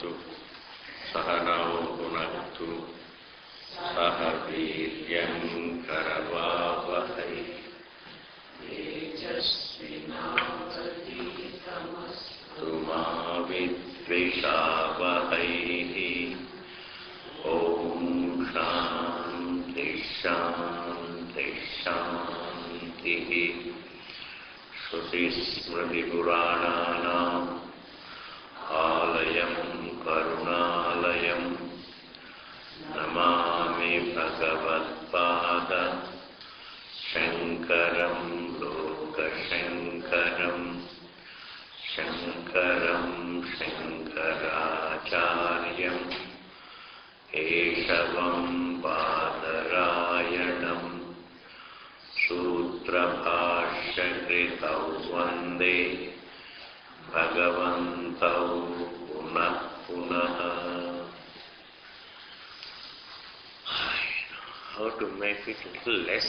भुनक्तु सहनौ भुनक्तु सह वीर्यं करवावहै तेजस्विनावधीतमस्तु मा विद्विषावहै। ॐ शान्ति शान्ति शान्तिः। श्रुतिस्मृतिपुराणानाम् आलयं करुणालयं नमामि भगवत्पाद शङ्करं लोकशङ्करं शङ्करं शङ्कराचार्यं केशवं बादरायणं सूत्रभाष्यकृतौ वन्दे भगवन्तौ पुनः पुनः। How to make it little less?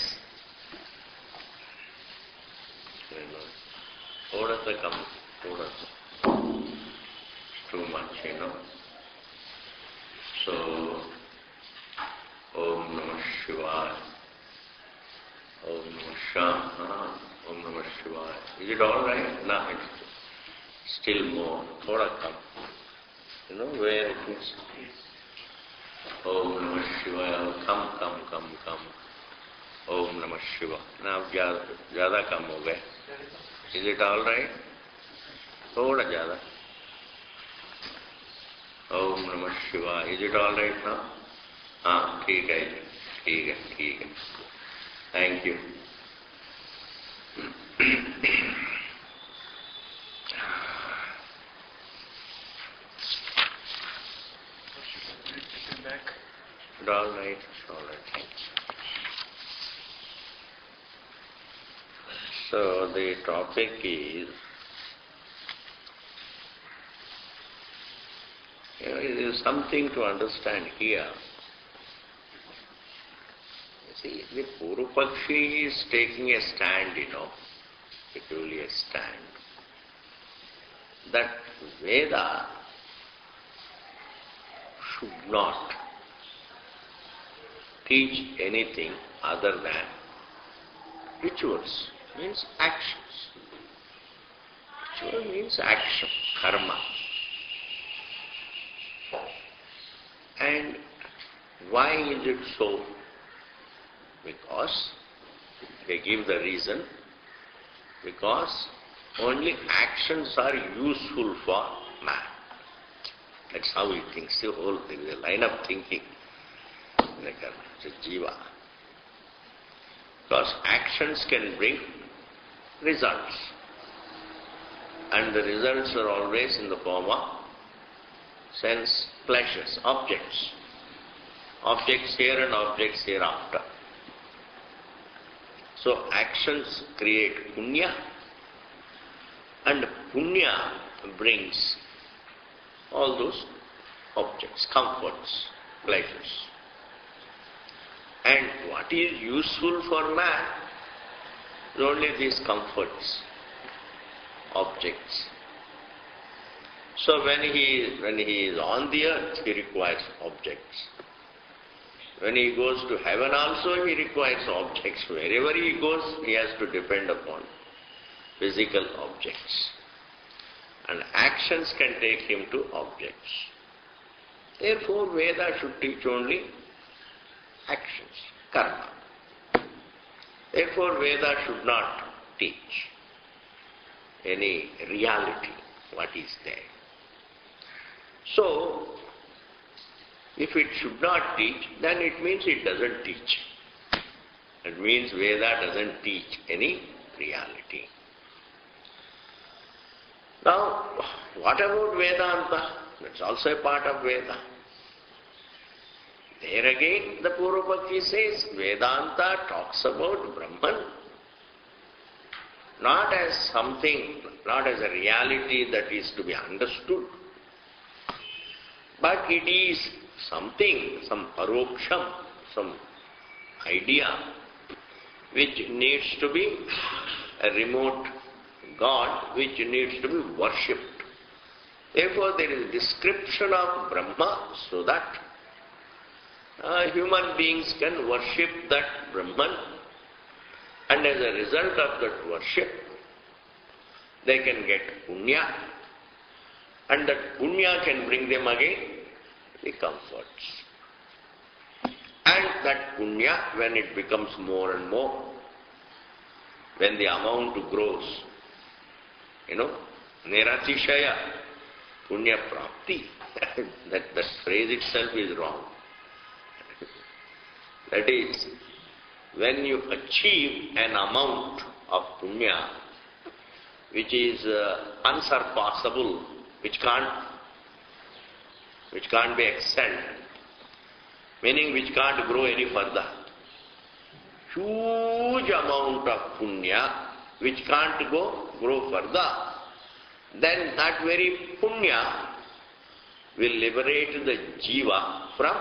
Thoda sa kam, thoda sa. Too much, So, Om Namah Shivaya. Om Namah Shivaya. Om Namah Shivaya. Is it all right? No, it's still more. Thoda kam. Where it is? Om Namah Shivaya. Come. Om Namah Shivaya. Now, ज़्यादा कम हो गए. Is it all right? थोड़ा ज़्यादा. Om Namah Shivaya. Is it all right now? हाँ, ठीक है. Thank you. All right. So the topic is, it is something to understand here. You see, the Purupakshi is taking a stand, peculiar stand, that Veda should not teach anything other than rituals, means actions. Ritual means action, karma. And why is it so? Because, they give the reason, because only actions are useful for man. That's how he thinks, the whole thing, the line of thinking. It's a jiva. Because actions can bring results. And the results are always in the form of sense pleasures, objects. Objects here and objects hereafter. So actions create punya, and punya brings all those objects, comforts, pleasures. And what is useful for man is only these comforts, objects. So when he is on the earth, he requires objects. When he goes to heaven also, he requires objects. Wherever he goes, he has to depend upon physical objects. And actions can take him to objects. Therefore, Veda should teach only actions, karma. Therefore, Veda should not teach any reality, what is there. So, if it should not teach, then it means it doesn't teach. It means Veda doesn't teach any reality. Now, what about Vedanta? That's also a part of Veda. There again, the Purupakshi says, Vedanta talks about Brahman not as something, not as a reality that is to be understood, but it is something, some paroksham, some idea which needs to be a remote God, which needs to be worshipped. Therefore, there is a description of Brahma so that human beings can worship that Brahman, and as a result of that worship, they can get punya, and that punya can bring them again the comforts. And that punya, when it becomes more and more, when the amount grows, niratishaya, punya prapti, that phrase itself is wrong. That is, when you achieve an amount of punya which is unsurpassable, which can't be excelled, meaning which can't grow any further. Huge amount of punya which can't grow further, then that very punya will liberate the jiva from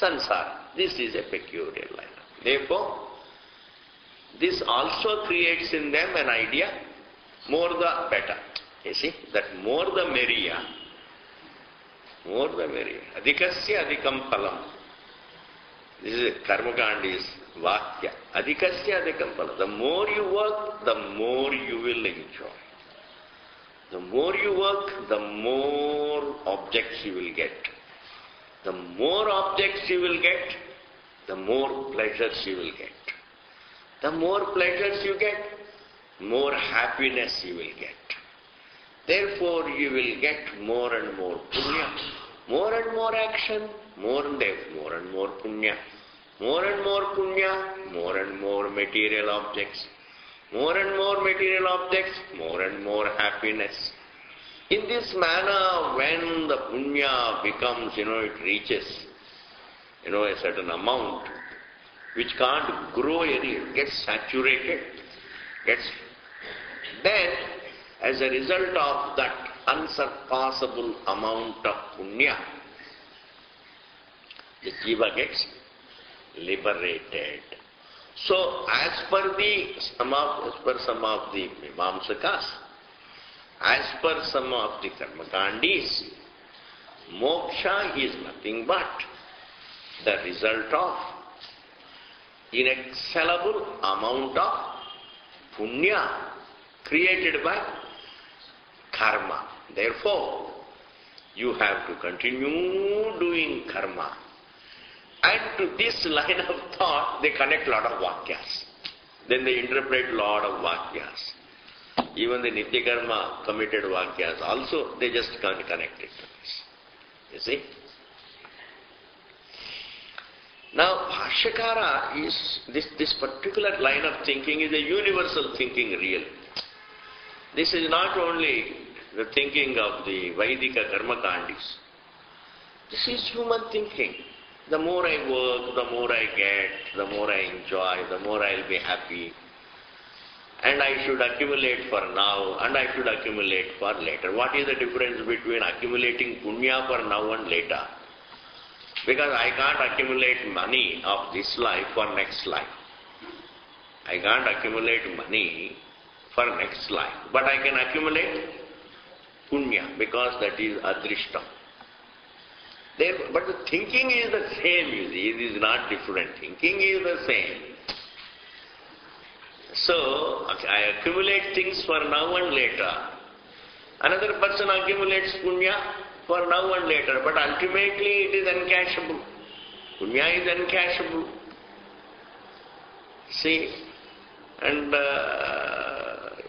sansara. This is a peculiar line. Therefore, this also creates in them an idea, more the better. You see, that more the merrier. More the merrier. Adhikasya adhikam phalam. This is Karmakandi's vakya. Adhikasya adhikam phalam. The more you work, the more you will enjoy. The more you work, the more objects you will get. The more objects you will get, the more pleasures you will get. The more pleasures you get, more happiness you will get. Therefore, you will get more and more punya, more and more action, more and more punya, more and more punya, more and more material objects, more and more material objects, more and more happiness. In this manner, when the punya becomes, it reaches, a certain amount, which can't grow any, gets saturated, then, as a result of that unsurpassable amount of punya, the jiva gets liberated. So, as per some of the Mimamsakas, as per some of the Karmakandis, moksha is nothing but the result of inexcellable amount of punya created by karma. Therefore, you have to continue doing karma. And to this line of thought, they connect a lot of vakyas. Then they interpret a lot of vakyas. Even the Nitya Karma committed vakyas also, they just can't connect it to this. You see? Now, Bhashyakara is, this particular line of thinking is a universal thinking really. This is not only the thinking of the Vaidika Karmakandis. This is human thinking. The more I work, the more I get, the more I enjoy, the more I'll be happy. And I should accumulate for now, and I should accumulate for later. What is the difference between accumulating punya for now and later? Because I can't accumulate money of this life for next life. I can't accumulate money for next life. But I can accumulate punya, because that is adrishtam. But the thinking is the same, you see. It is not different. Thinking is the same. So, I accumulate things for now and later. Another person accumulates punya for now and later, but ultimately it is uncashable. Punya is uncashable. See, and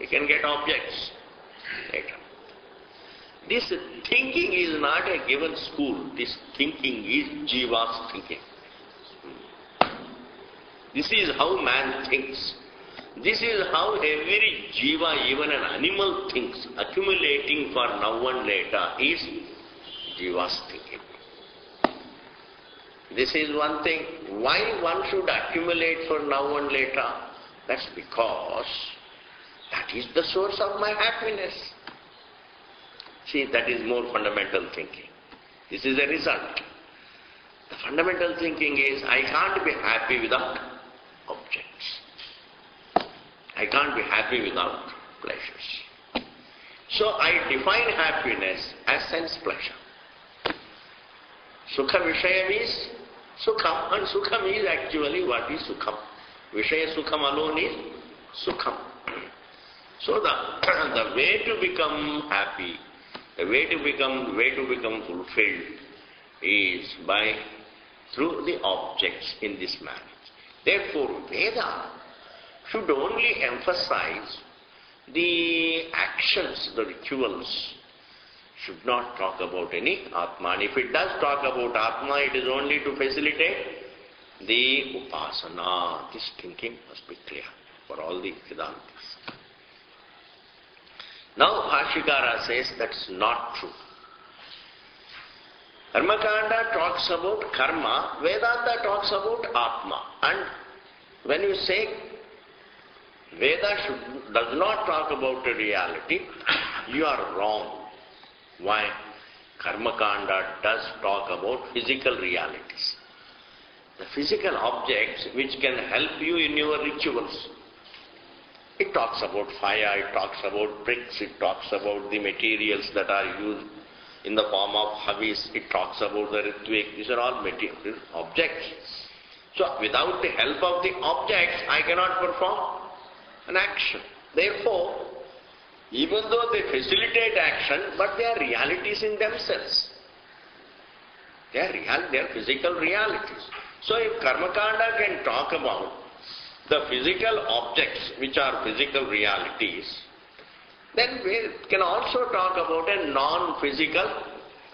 you can get objects later. This thinking is not a given school. This thinking is Jiva's thinking. This is how man thinks. This is how every Jiva, even an animal, thinks. Accumulating for now and later is Jiva's thinking. This is one thing. Why one should accumulate for now and later? That's because that is the source of my happiness. See, that is more fundamental thinking. This is a result. The fundamental thinking is, I can't be happy without objects. I can't be happy without pleasures. So I define happiness as sense pleasure. Sukha Vishayam is Sukham, and Sukham is actually what is Sukham. Vishaya Sukham alone is Sukham. So the way to become happy, the way to become fulfilled is through the objects in this marriage. Therefore, Veda should only emphasize the actions, the rituals, should not talk about any Atma. And if it does talk about Atma, it is only to facilitate the Upasana. This thinking must be clear for all the Vedantis. Now Bhashikara says that's not true. Karmakanda talks about karma, Vedanta talks about Atma. And when you say Veda does not talk about a reality, you are wrong. Why? Karmakanda does talk about physical realities. The physical objects which can help you in your rituals. It talks about fire, it talks about bricks, it talks about the materials that are used in the form of havis, it talks about the ritvik. These are all material objects. So without the help of the objects, I cannot perform an action. Therefore, even though they facilitate action, but they are realities in themselves. They are physical realities. So if Karmakanda can talk about the physical objects which are physical realities, then we can also talk about a non-physical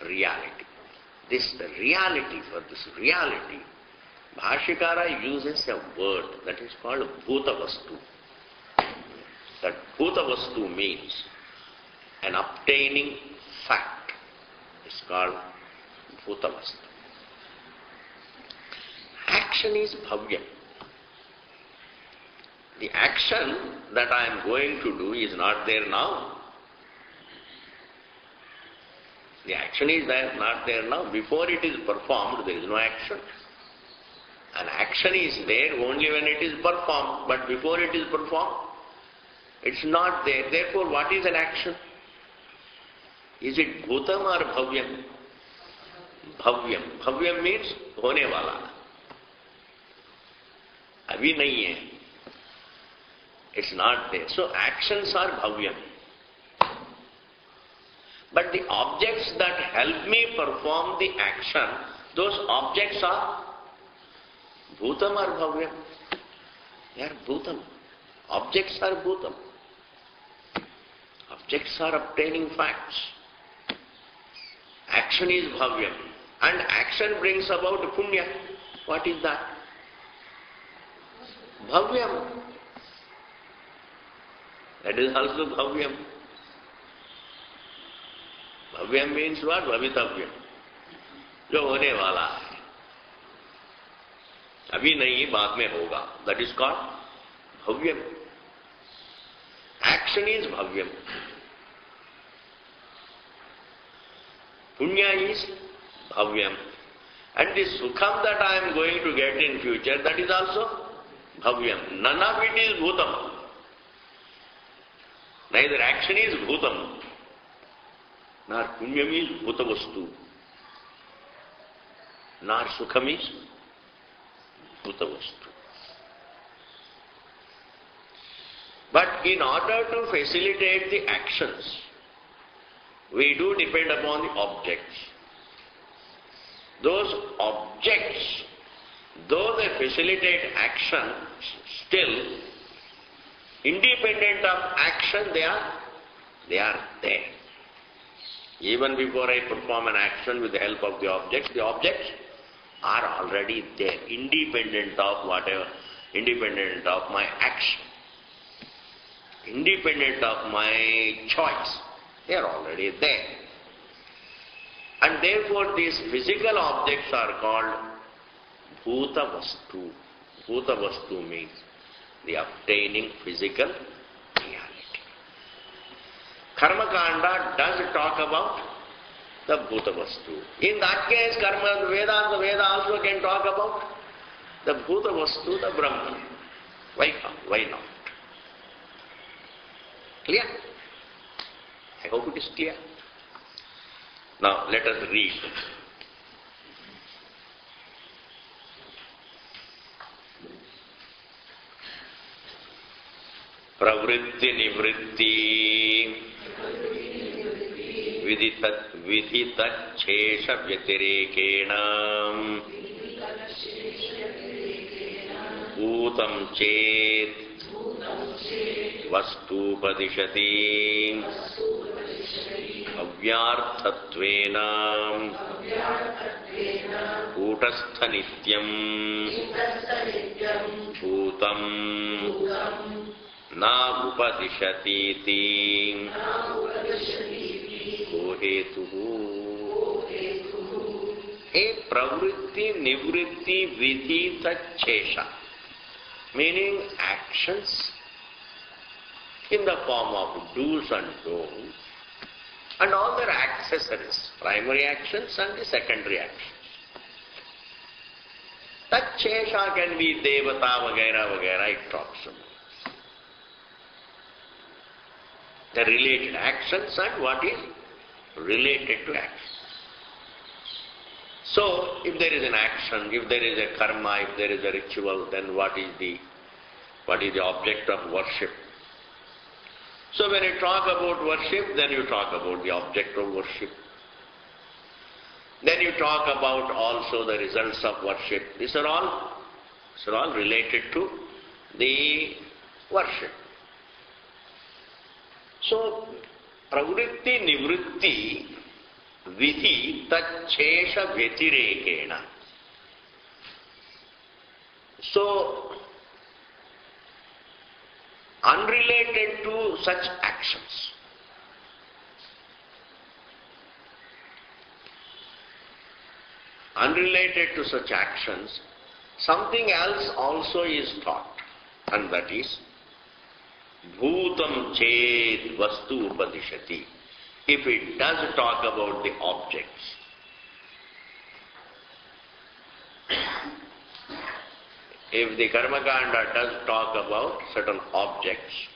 reality. The reality, for this reality, Bhashikara uses a word that is called Bhutavastu. That Bhutavastu means an obtaining fact. It's called Bhutavastu. Action is Bhavyam. The action that I am going to do is not there now. The action is not there now. Before it is performed, there is no action. An action is there only when it is performed, but before it is performed, it's not there. Therefore, what is an action? Is it Bhutam or Bhavyam? Bhavyam. Bhavyam means hone wala. Abhi nahi hai. It's not there. So actions are Bhavyam. But the objects that help me perform the action, those objects are Bhutam or Bhavyam? They are Bhutam. Objects are Bhutam. Objects are obtaining facts. Action is Bhavyam. And action brings about Punya. What is that? Bhavyam. That is also Bhavyam. Bhavyam means what? Bhavitavyam. जो होने वाला है. अभी नहीं, बाद में होगा. That is called Bhavyam. Action is Bhavyam. Punya is Bhavyam. And the Sukham that I am going to get in future, that is also Bhavyam. None of it is Bhutam. Neither action is Bhutam, nor Punyam is Bhutavastu, nor Sukham is Bhutavastu. But in order to facilitate the actions, we do depend upon the objects. Those objects, though they facilitate action, still, independent of action, they are there. Even before I perform an action with the help of the objects are already there, independent of my action, independent of my choice. They are already there. And therefore these physical objects are called Bhutavastu. Bhutavastu means the obtaining physical reality. Karmakanda does talk about the Bhutavastu. In that case, Veda also can talk about the Bhutavastu, the Brahman. Why not? Clear? I hope it is clear. Now let us read. Pravritti nivritti vidhitachesha vyatirekena bhutam chet vastupadishati avyarthatvena kutastha nityam bhutam na upadishatiti kohetuhu. A pravritti nivritti vidhitachesha, meaning actions in the form of do's and don'ts, and all their accessories, primary actions and the secondary actions. Tachesha can be devata, vagaira, vagaira, it talks about. The related actions and what is related to action. So, if there is an action, if there is a karma, if there is a ritual, then what is the object of worship? So when you talk about worship, then you talk about the object of worship. Then you talk about also the results of worship. These are all related to the worship. So, pravritti nivritti vidhi tachesha vyatirekena. So, unrelated to such actions. Unrelated to such actions, something else also is taught, and that is bhutam chet vastu upadishati. If it does talk about the objects, if the Karmakanda does talk about certain objects,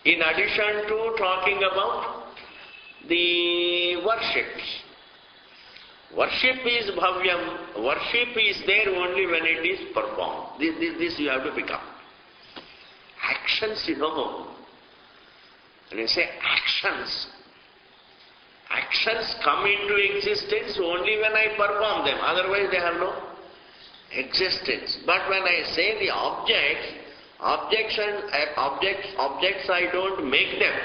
in addition to talking about the worships, worship is bhavyam, worship is there only when it is performed. This you have to pick up. Actions, you know, when you say actions come into existence only when I perform them, otherwise they have no existence. But when I say the objects I don't make them.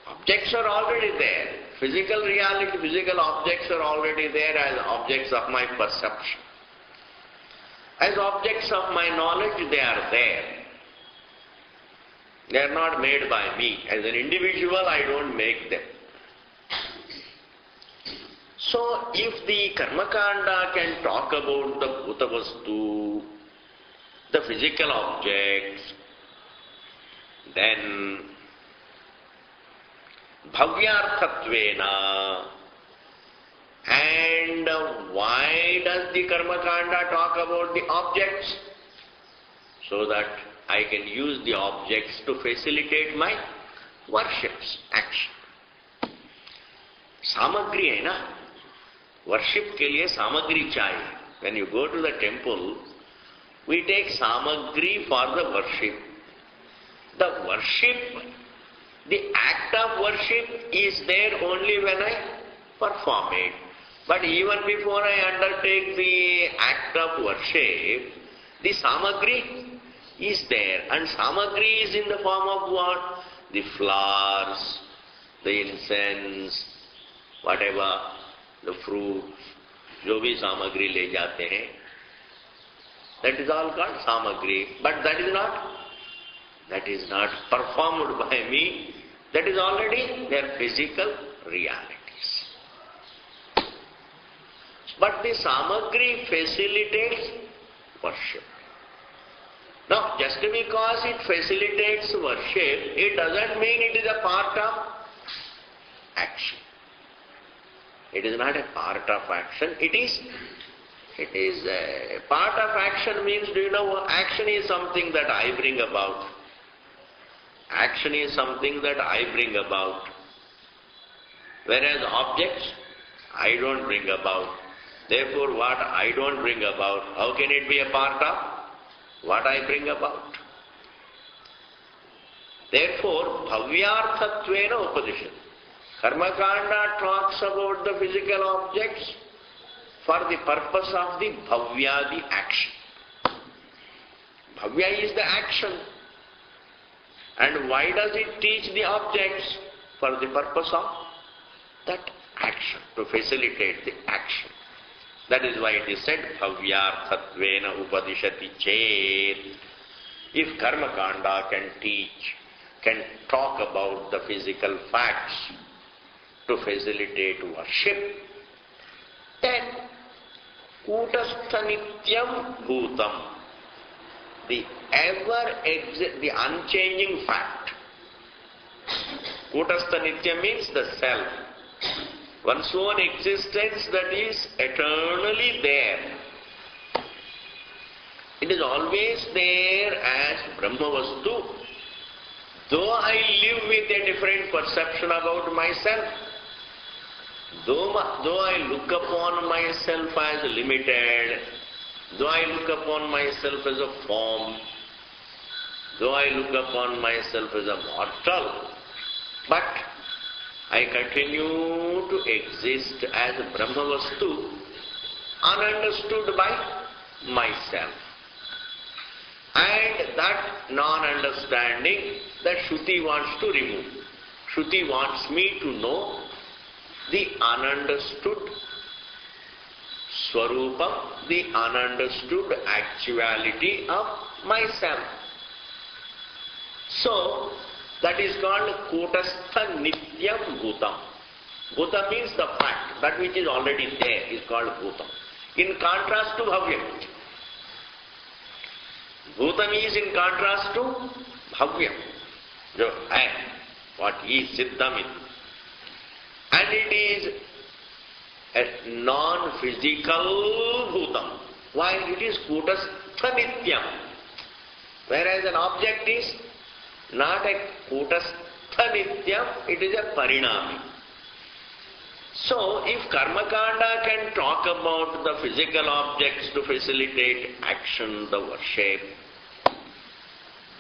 Objects are already there. Physical reality, physical objects are already there as objects of my perception. As objects of my knowledge, they are there. They are not made by me. As an individual, I don't make them. So, if the Karmakanda can talk about the Bhutavastu, the physical objects, then Bhavyarthatvena, and why does the Karmakanda talk about the objects? So that I can use the objects to facilitate my worships, action. Samagri hai na? Worship ke liye samagri chahiye. When you go to the temple, we take samagri for the worship. The worship, the act of worship is there only when I perform it. But even before I undertake the act of worship, the samagri is there. And samagri is in the form of what? The flowers, the incense, whatever, the fruits, jo bhi samagri le jate hain. That is all called samagri. But that is not performed by me. That is already their physical realities. But the samagri facilitates worship. Now, just because it facilitates worship, it doesn't mean it is a part of action. It is not a part of action. It is a part of action means, do you know, action is something that I bring about. Action is something that I bring about. Whereas objects, I don't bring about. Therefore, what I don't bring about, how can it be a part of what I bring about? Therefore, bhavyarthatvena upadishati. Karmakanda talks about the physical objects for the purpose of the bhavya, the action. Bhavya is the action. And why does it teach the objects? For the purpose of that action, to facilitate the action. That is why it is said, bhavyarthatvena upadishati chet. If Karmakanda can teach, can talk about the physical facts to facilitate worship, then kutastha nityam bhutam, the the unchanging fact. Kutastha nityam means the self. One's own existence that is eternally there. It is always there as Brahmavastu. Though I live with a different perception about myself, though I look upon myself as limited, though I look upon myself as a form, though I look upon myself as a mortal, but I continue to exist as Brahmavastu, ununderstood by myself. And that non-understanding that Shruti wants to remove. Shruti wants me to know the ununderstood Swarupam, the ununderstood actuality of myself. So, that is called Kutastha Nityam Bhutam. Bhutam means the fact, that which is already there is called Bhutam. In contrast to Bhavyam. Bhutam is in contrast to Bhavyam. Jo hai, what is Siddhamit. And it is a non-physical Bhutam. Why? It is Kutastha Nityam. Whereas an object is not a Kutastha Nityam, it is a Parinami. So, if Karmakanda can talk about the physical objects to facilitate action, the worship,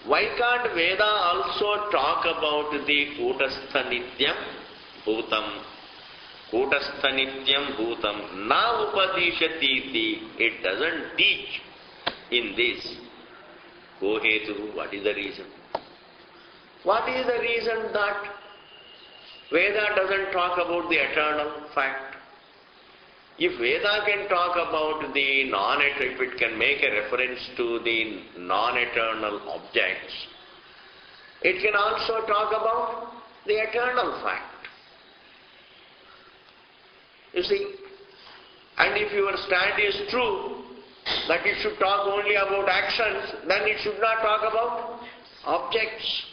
why can't Veda also talk about the Kutastha Nityam Bhutam? Kutastha Nityam Bhutam na upadishatiti. It doesn't teach in this. Kohetu, what is the reason? What is the reason that Veda doesn't talk about the eternal fact? If Veda can talk about the non-eternal, if it can make a reference to the non-eternal objects, it can also talk about the eternal fact. You see, and if your stand is true, that it should talk only about actions, then it should not talk about objects.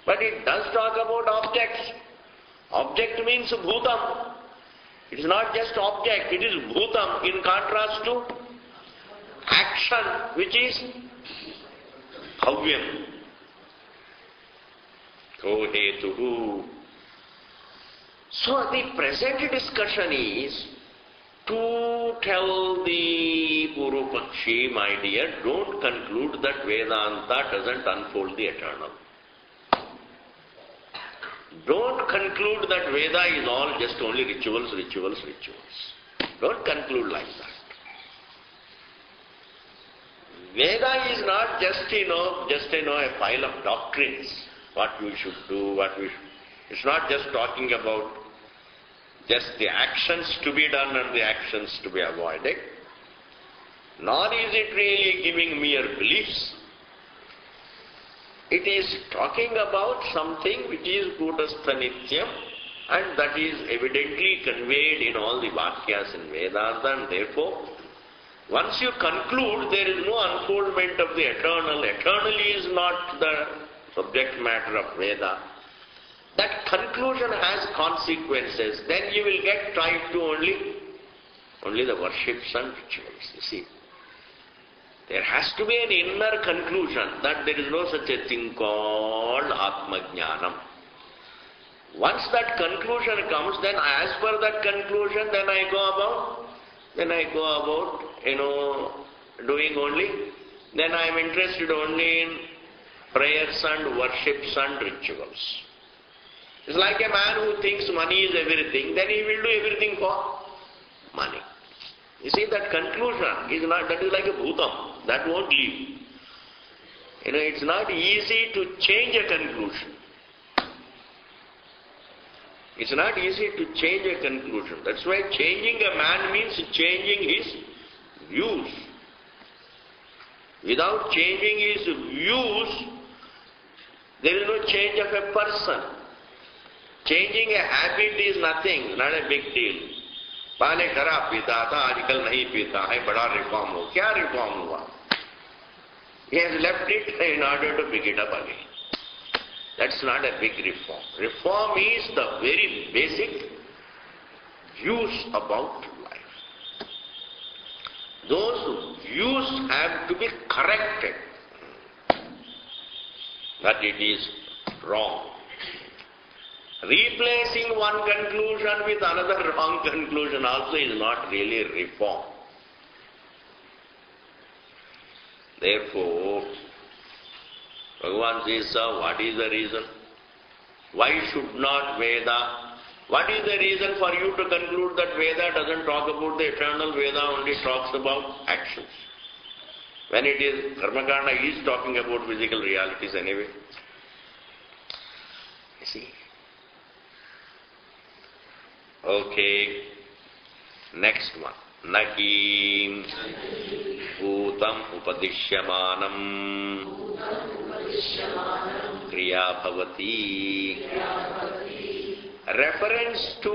But it does talk about objects. Object means bhutam. It is not just object, it is bhutam in contrast to action, which is bhavyam. Kohetuhu. So the present discussion is to tell the Purupakshi, my dear, don't conclude that Vedanta doesn't unfold the eternal. Don't conclude that Veda is all just only rituals, rituals, rituals. Don't conclude like that. Veda is not just, a pile of doctrines, what we should do, what we should. It's not just talking about just the actions to be done and the actions to be avoided. Nor is it really giving mere beliefs. It is talking about something which is Kutastha Nityam, and that is evidently conveyed in all the Vakyas in Vedanta, and therefore, once you conclude there is no unfoldment of the eternal, eternally is not the subject matter of Veda, that conclusion has consequences, then you will get tied to only the worships and rituals, you see. There has to be an inner conclusion that there is no such a thing called Atmajnanam. Once that conclusion comes, then as per that conclusion, then I go about, doing only, then I am interested only in prayers and worships and rituals. It's like a man who thinks money is everything, then he will do everything for money. You see, that conclusion is not, that is like a bhutam, that won't leave. It's not easy to change a conclusion. It's not easy to change a conclusion. That's why changing a man means changing his views. Without changing his views, there is no change of a person. Changing a habit is nothing, not a big deal. पहले शराब पीता था, आजकल नहीं पीता है, बड़ा reform हो. क्या रिफॉर्म हुआ? He has left it in order to pick it up again. That's not a big reform. Reform is the very basic views about life. Those views have to be corrected. That it is wrong. Replacing one conclusion with another wrong conclusion also is not really reform. Therefore, Bhagavan says, what is the reason? Why should not Veda? What is the reason for you to conclude that Veda doesn't talk about the eternal? Veda only talks about actions. When it is, Karmakanda is talking about physical realities anyway. You see? Okay, next one. Nahi bhutam upadishyamanam kriya bhavati. Reference to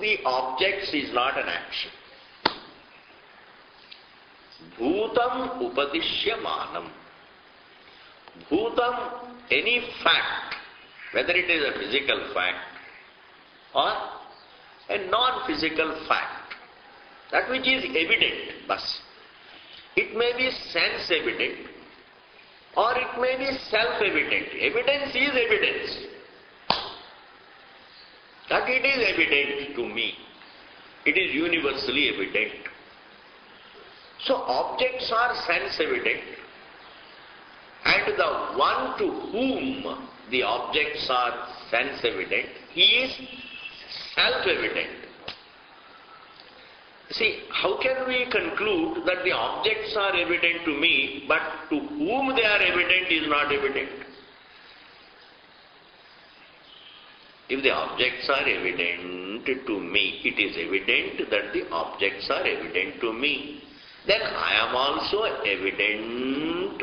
the objects is not an action. Bhutam upadishyamanam. Bhutam, any fact, whether it is a physical fact or a non-physical fact, that which is evident, bas. It may be sense-evident or it may be self-evident. Evidence is evidence. That it is evident to me. It is universally evident. So objects are sense-evident, and the one to whom the objects are sense-evident, he is self-evident. See, how can we conclude that the objects are evident to me, but to whom they are evident is not evident? If the objects are evident to me, it is evident that the objects are evident to me. Then I am also evident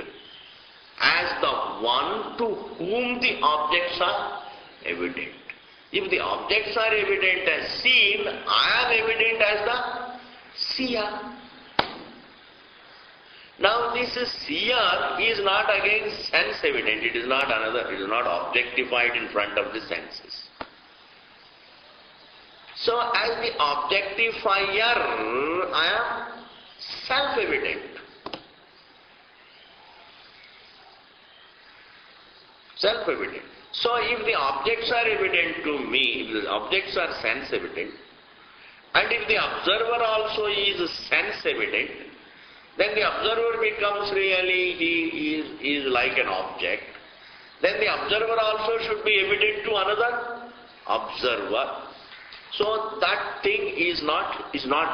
as the one to whom the objects are evident. If the objects are evident as seen, I am evident as the seer. Now this seer is not again sense evident, it is not another, it is not objectified in front of the senses. So as the objectifier, I am self-evident. Self-evident. So if the objects are evident to me, if the objects are sense-evident, and if the observer also is sense-evident, then the observer becomes really, he is like an object. Then the observer also should be evident to another observer. So that thing is not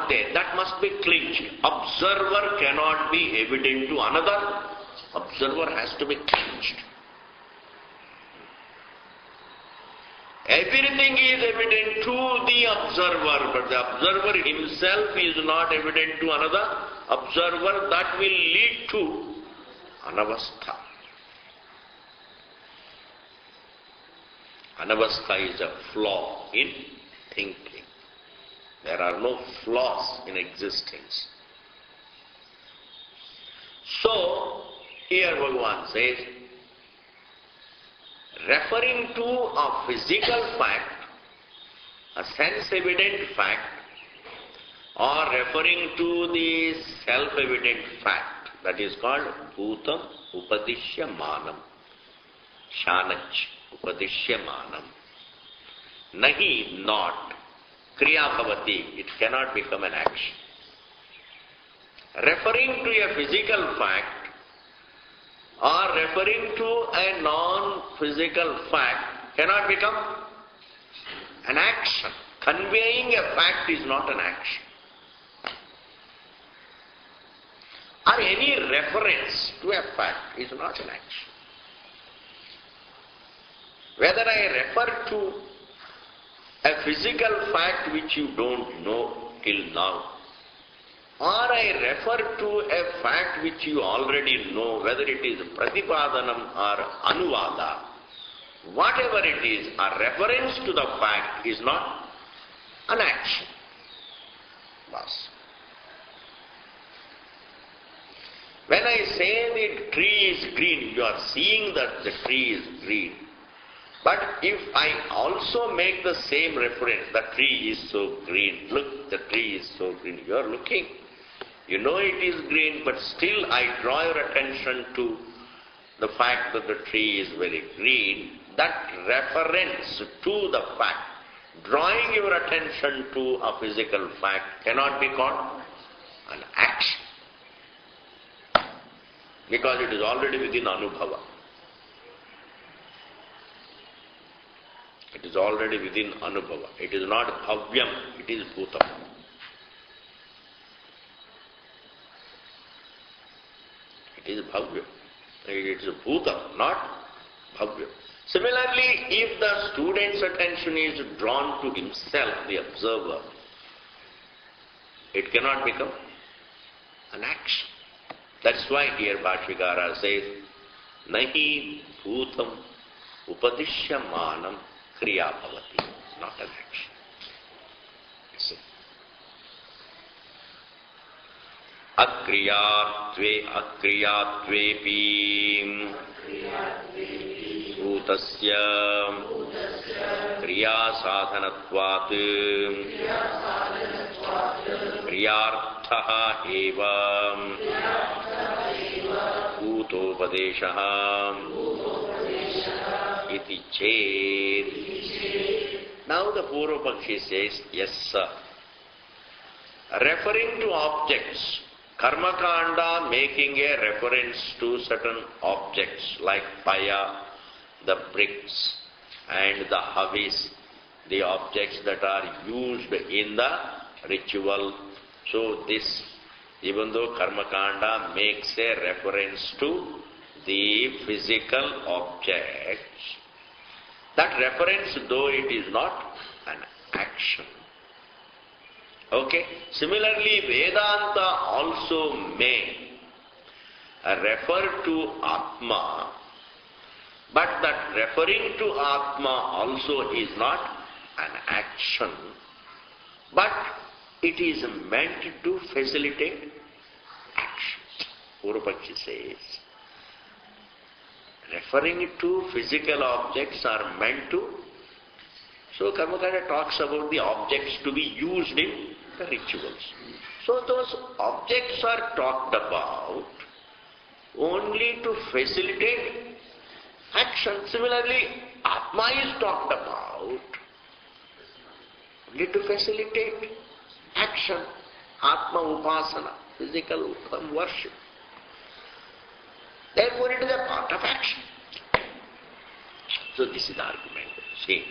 there. That must be clinched. Observer cannot be evident to another. Observer has to be clinched. Everything is evident to the observer, but the observer himself is not evident to another observer. That will lead to anavastha. Anavastha is a flaw in thinking. There are no flaws in existence. So, here Bhagavan says, referring to a physical fact, a sense-evident fact, or referring to the self-evident fact, That is called Bhutam Upadishyamanam. Shanach Upadishyamanam. Nahi, not. Kriya Bhavati, it cannot become an action. Referring to a physical fact or referring to a non-physical fact cannot become an action. Conveying a fact is not an action. Or any reference to a fact is not an action. Whether I refer to a physical fact which you don't know till now, or I refer to a fact which you already know, whether it is pratipadanam or anuvada, whatever it is, a reference to the fact is not an action. Bas. When I say the tree is green, you are seeing that the tree is green. But if I also make the same reference, the tree is so green, look, the tree is so green, you are looking. You know it is green, but still I draw your attention to the fact that the tree is very green. That reference to the fact, drawing your attention to a physical fact, cannot be called an action. Because it is already within anubhava. It is already within anubhava. It is not bhavyam, it is bhutam. It is bhavyam. It is bhutam, not bhavyam. Similarly, if the student's attention is drawn to himself, the observer, it cannot become an action. That's why here Bhashyakara says, Nahi bhutam upadishyamanam kriya bhavati. It's not an action. See. Akriyatvepi bhutasya kriya sadhanatvat kriyarthaha eva bhutopadeshaha iti chet. Now the Purvapakshi says, yes sir. Referring to objects, Karmakanda making a reference to certain objects like paya, the bricks, and the havis, the objects that are used in the ritual. So this, even though Karmakanda makes a reference to the physical objects, that reference, though it is not an action. Okay? Similarly, Vedanta also may refer to Atma, but that referring to Atma also is not an action, but it is meant to facilitate action. Purvapakshi says, referring to physical objects are meant to. So Karmakanda talks about the objects to be used in the rituals. So those objects are talked about only to facilitate action. Similarly, Atma is talked about only to facilitate action. Atma upasana, physical worship. Therefore, it is a part of action. So this is the argument. See,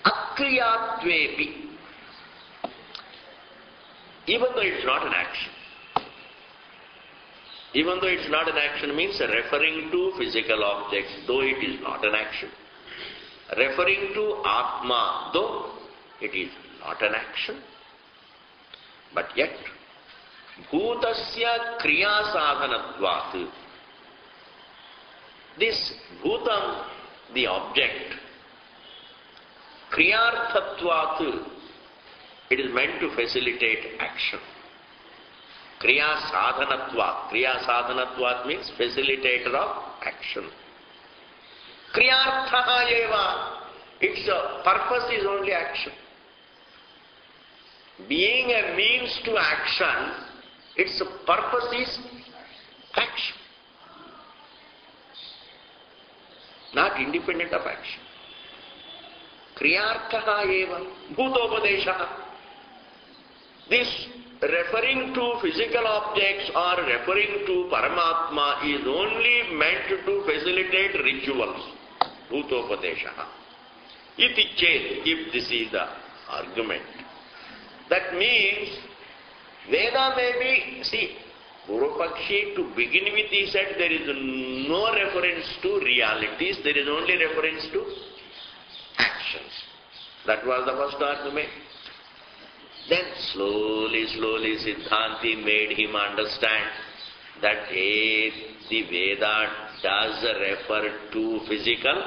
akriyatvepi, even though it's not an action, even though it's not an action means referring to physical objects, though it is not an action. Referring to Atma, though it is not an action, but yet bhutasya kriya sadhanatvat. This bhutam, the object, kriyarthatvat, it is meant to facilitate action. Kriya sadhanatvat. Kriya sadhanatvat means facilitator of action. Kriyarthaha eva, its purpose is only action. Being a means to action, Its purpose is action, not independent of action. Kriyarthaha eva bhutopadeshaha. This referring to physical objects or referring to Paramatma is only meant to facilitate rituals. Bhutopadeshaha. Iti chet, if this is the argument. That means Veda may be, see, Purvapakshi to begin with he said there is no reference to realities, there is only reference to actions. That was the first argument. Then slowly Siddhanti made him understand that the Veda does refer to physical,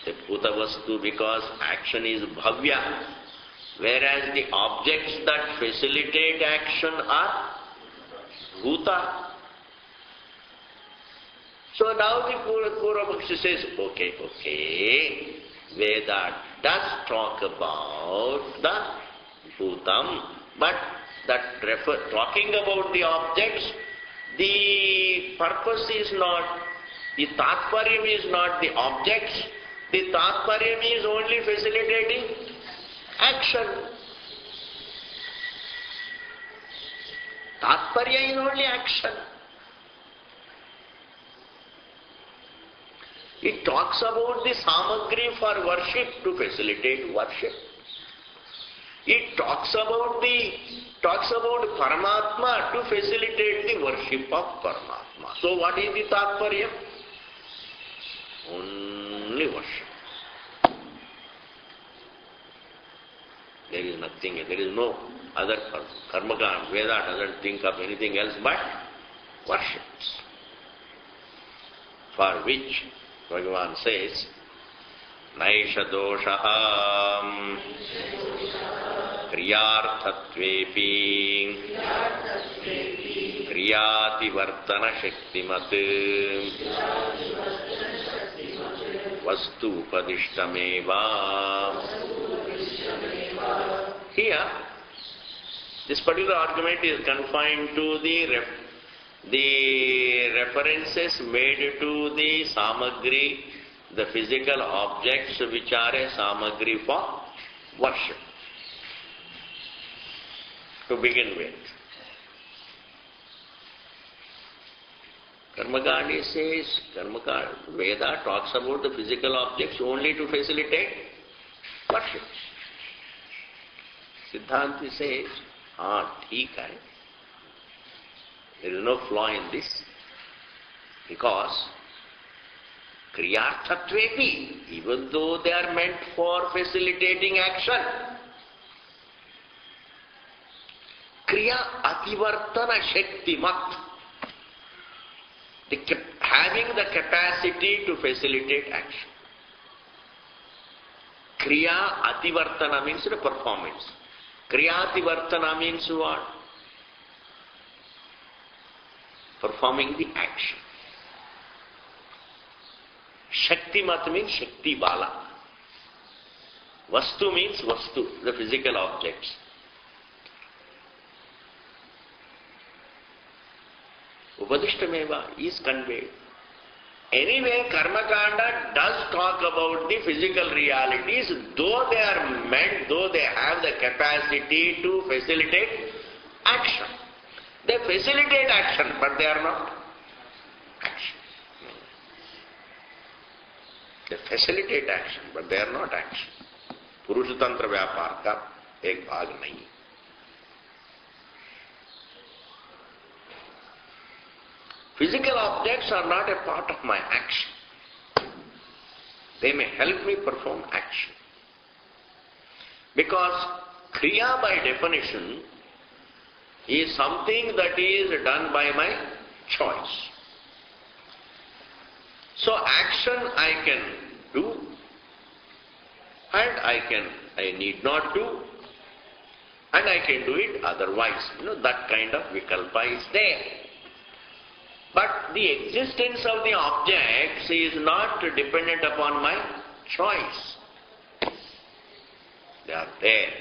the Bhutavastu, because action is bhavya, whereas the objects that facilitate action are bhuta. So now the Purvapakshi says, okay, Veda does talk about the bhutam, but that talking about the objects, the purpose is not, the tatparyam is not the objects, the tatparyam is only facilitating action. Tatparya is only action. It talks about the samagri for worship to facilitate worship. It talks about Paramatma to facilitate the worship of Paramatma. So what is the tatparya? Only worship. There is nothing, there is no other karmakanda. Veda doesn't think of anything else but worships. For which Bhagavan says, Naisha doshaham kriyarthatvepi kriyati vartana shaktimat vastu upadishtameva. Here, this particular argument is confined to the references made to the samagri, the physical objects which are a samagri for worship. To begin with, Karmakanda says, Veda talks about the physical objects only to facilitate worship. Siddhanti says, theek hai. There is no flaw in this, because kriyarthatvepi, even though they are meant for facilitating action, kriya ativartana shaktimat, having the capacity to facilitate action. Kriya ativartana means the performance. Kriyativartana means what? Performing the action. Shaktimat means Shakti Bala. Vastu means Vastu, the physical objects. Upadishtameva is conveyed. Anyway, Karmakanda does talk about the physical realities, though they are meant, though they have the capacity to facilitate action. They facilitate action, but they are not action. They facilitate action, but they are not action. Purushatantra Vyapar ka ek bhag nahi. Physical objects are not a part of my action. They may help me perform action. Because Kriya by definition is something that is done by my choice. So action I can do and I need not do, and I can do it otherwise. That kind of vikalpa is there. But the existence of the objects is not dependent upon my choice. They are there.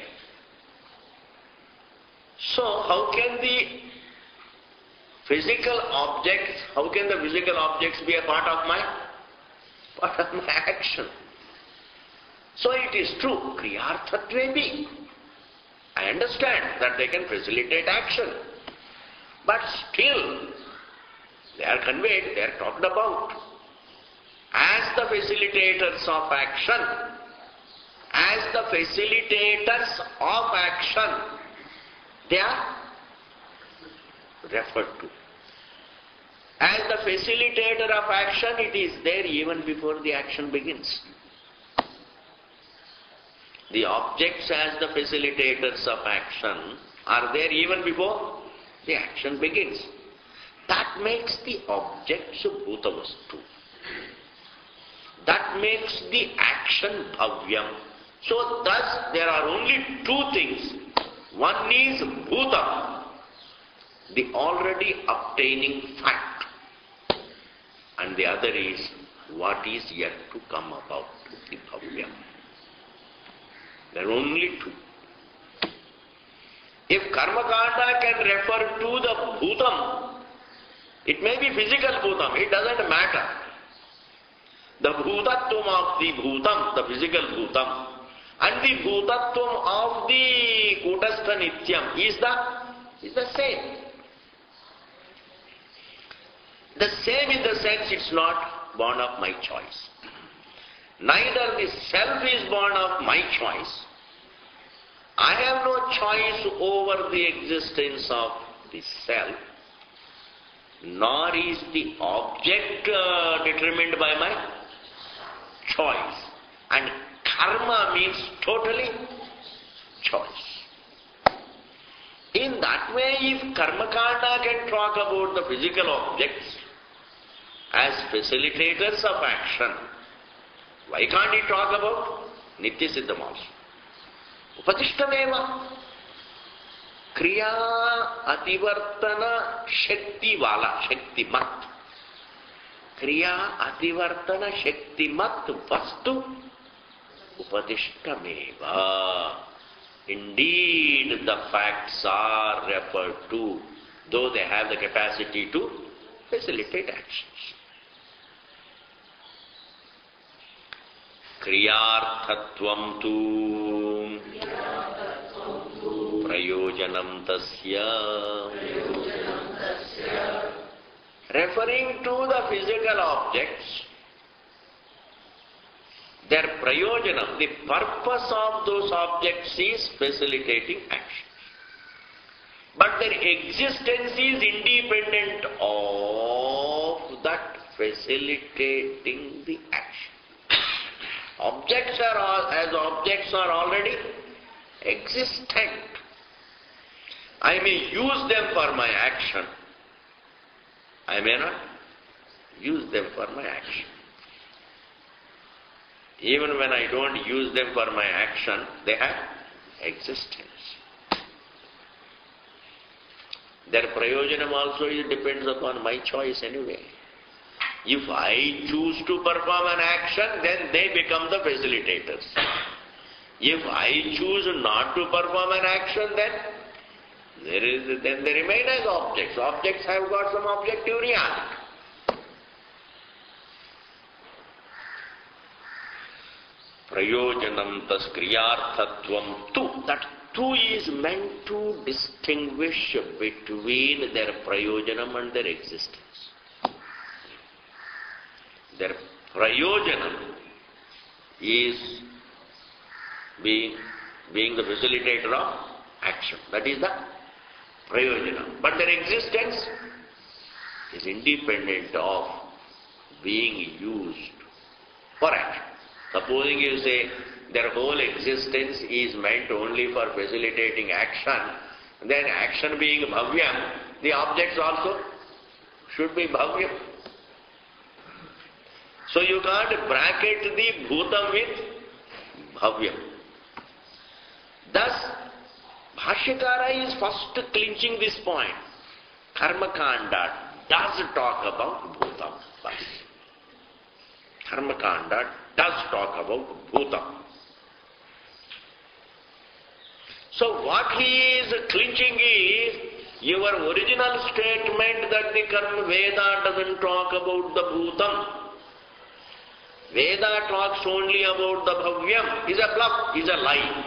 So how can the physical objects, how can the physical objects be a part of my action? So it is true, kriyarthatve bhi. I understand that they can facilitate action. But still, they are conveyed, they are talked about as the facilitators of action. As the facilitators of action, they are referred to. As the facilitator of action, it is there even before the action begins. The objects as the facilitators of action are there even before the action begins. That makes the objects bhutavastu. That makes the action bhavyam. So thus there are only two things. One is bhutam, the already obtaining fact, and the other is what is yet to come about, the bhavyam. There are only two. If karmakanda can refer to the bhutam, it may be physical bhutam, it doesn't matter. The bhutatvam of the bhutam, the physical bhutam, and the bhutatvam of the kutastha nityam is the same. The same in the sense it's not born of my choice. Neither the self is born of my choice. I have no choice over the existence of the self, nor is the object determined by my choice. And karma means totally choice. In that way, if karmakanda can talk about the physical objects as facilitators of action, why can't he talk about Nitya Siddham also? Upadishtameva. Kriya ativartana shakti vala, shakti mat. Kriya ativartana shakti mat vastu upadishtameva. Indeed, the facts are referred to, though they have the capacity to facilitate actions. Kriyarthatvam tu prayojanam tasya. Referring to the physical objects, their prayojanam, the purpose of those objects is facilitating action. But their existence is independent of that facilitating the action. Objects are already existent. I may use them for my action. I may not use them for my action. Even when I don't use them for my action, they have existence. Their prayojanam also depends upon my choice anyway. If I choose to perform an action, then they become the facilitators. If I choose not to perform an action, then they remain as objects. Objects have got some objective reality. Prayojanam tas kriyarthatvam tu. That tu is meant to distinguish between their prayojanam and their existence. Their prayojanam is being the facilitator of action. That is the prayojanam. But their existence is independent of being used for action. Supposing you say their whole existence is meant only for facilitating action, then action being bhavyam, the objects also should be bhavyam. So you can't bracket the bhutam with bhavyam. Thus, Bhashyakara is first clinching this point. Karmakanda does talk about bhutam. Karmakanda does talk about bhutam. So what he is clinching is Your original statement that the Karma Veda doesn't talk about the Bhutam, Veda talks only about the Bhavyam, is a bluff, is a lie.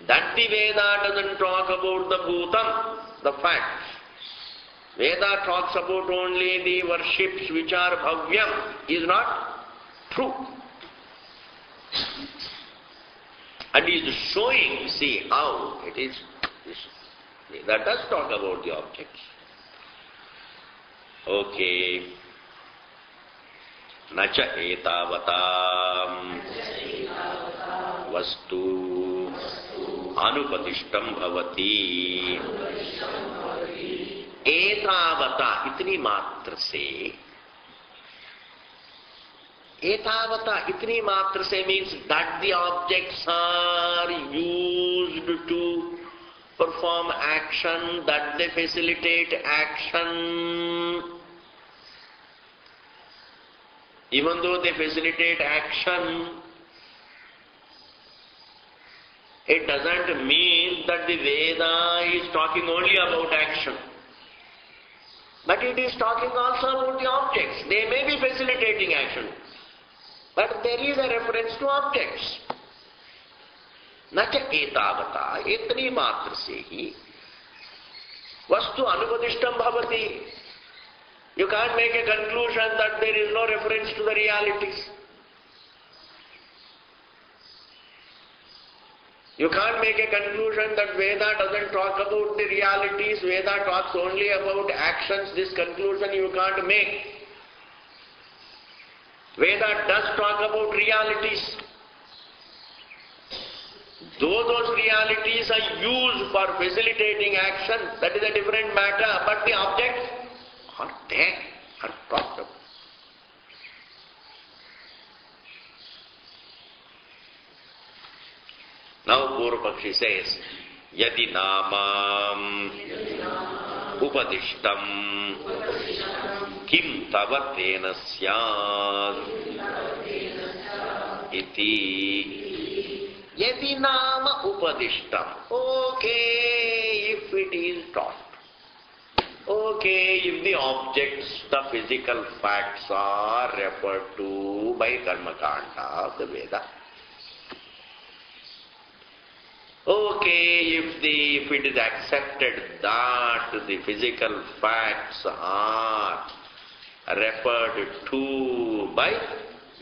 That the Veda doesn't talk about the Bhutam, the fact. Veda talks about only the worships which are Bhavyam, is not true. And is showing, see how it is. That does talk about the objects. Okay. Nacha etavatam vastu anupadishtam bhavati. Etavata, itni matra se. Etavata, itni matra se means that the objects are used to perform action, that they facilitate action. Even though they facilitate action, it doesn't mean that the Veda is talking only about action. But it is talking also about the objects. They may be facilitating action, but there is a reference to objects. Nacha etavata, etni matra se hi vastu anupadishtam bhavati. You can't make a conclusion that there is no reference to the realities. You can't make a conclusion that Veda doesn't talk about the realities, Veda talks only about actions. This conclusion you can't make. Veda does talk about realities. Though those realities are used for facilitating action, that is a different matter, but the objects are there, are talked about. Now Purvapakshi says, Yadi namam upadishtam kim tavatena syad iti. Yadi nama upadishtam. Okay, if it is taught. Okay, if the objects, the physical facts are referred to by Karmakanda of the Veda. Okay, if it is accepted that the physical facts are referred to by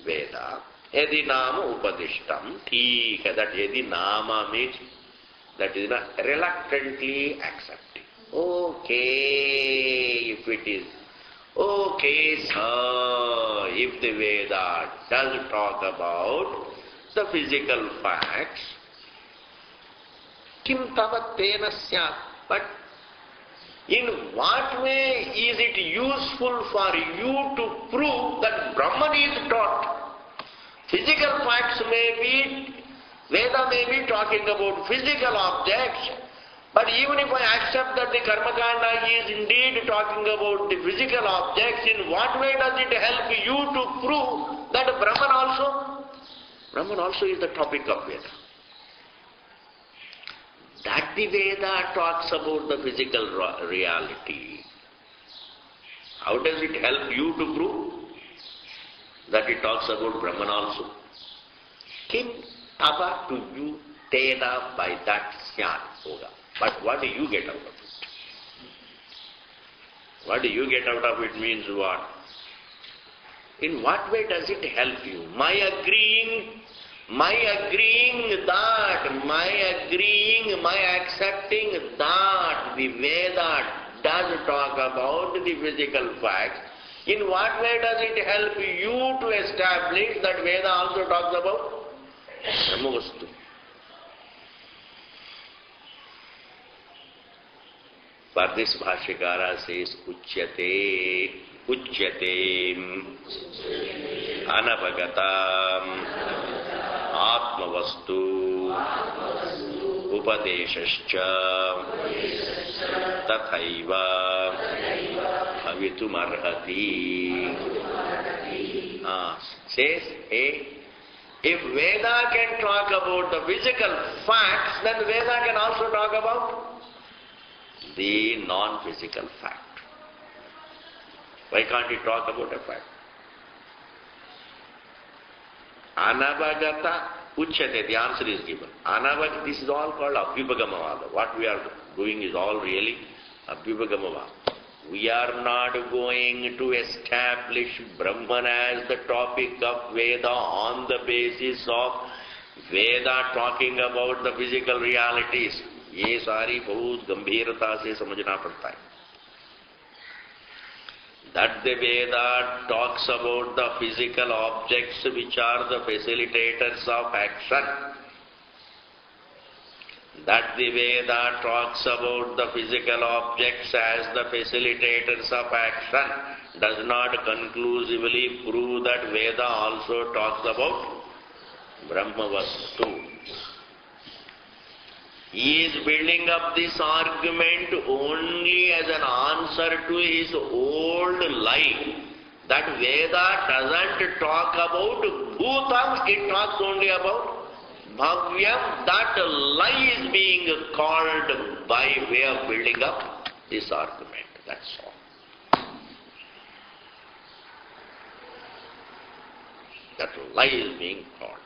Veda, Yadi nama upadishtam, that Yadi nama means that is reluctantly accepting. Okay, if it is okay, sir, if the Veda does talk about the physical facts, kim tavatena syat, but in what way is it useful for you to prove that Brahman is taught? Physical facts may be, Veda may be talking about physical objects, but even if I accept that the Karmakanda is indeed talking about the physical objects, in what way does it help you to prove that Brahman also is the topic of Veda? That the Veda talks about the physical reality, how does it help you to prove that it talks about Brahman also? Kim tava to you tena, by that syat hoga. But what do you get out of it? What do you get out of it means what? In what way does it help you? My agreeing that, my accepting that the Veda does talk about the physical facts, in what way does it help you to establish that Veda also talks about Brahmavastu? For this Bhashyakara says, Uchyate Anavagatam Atmavastu Upadeshascha Tathaiva Bhavitumarhati. Says If Veda can talk about the physical facts, then Veda can also talk about the non-physical fact. Why can't it talk about a fact? Anavagata uchyate, the answer is given. Anavagata, this is all called Abhyupagamavada. What we are doing is all really Abhyupagamavada. We are not going to establish Brahman as the topic of Veda on the basis of Veda talking about the physical realities. ये सारी बहुत गंभीरता से समझना पड़ता है. That the Veda talks about the physical objects which are the facilitators of action. That the Veda talks about the physical objects as the facilitators of action does not conclusively prove that Veda also talks about Brahmavastu. He is building up this argument only as an answer to his old lie that Veda doesn't talk about Bhutam, it talks only about Bhavyam. That lie is being called by way of building up this argument. That's all. That lie is being called.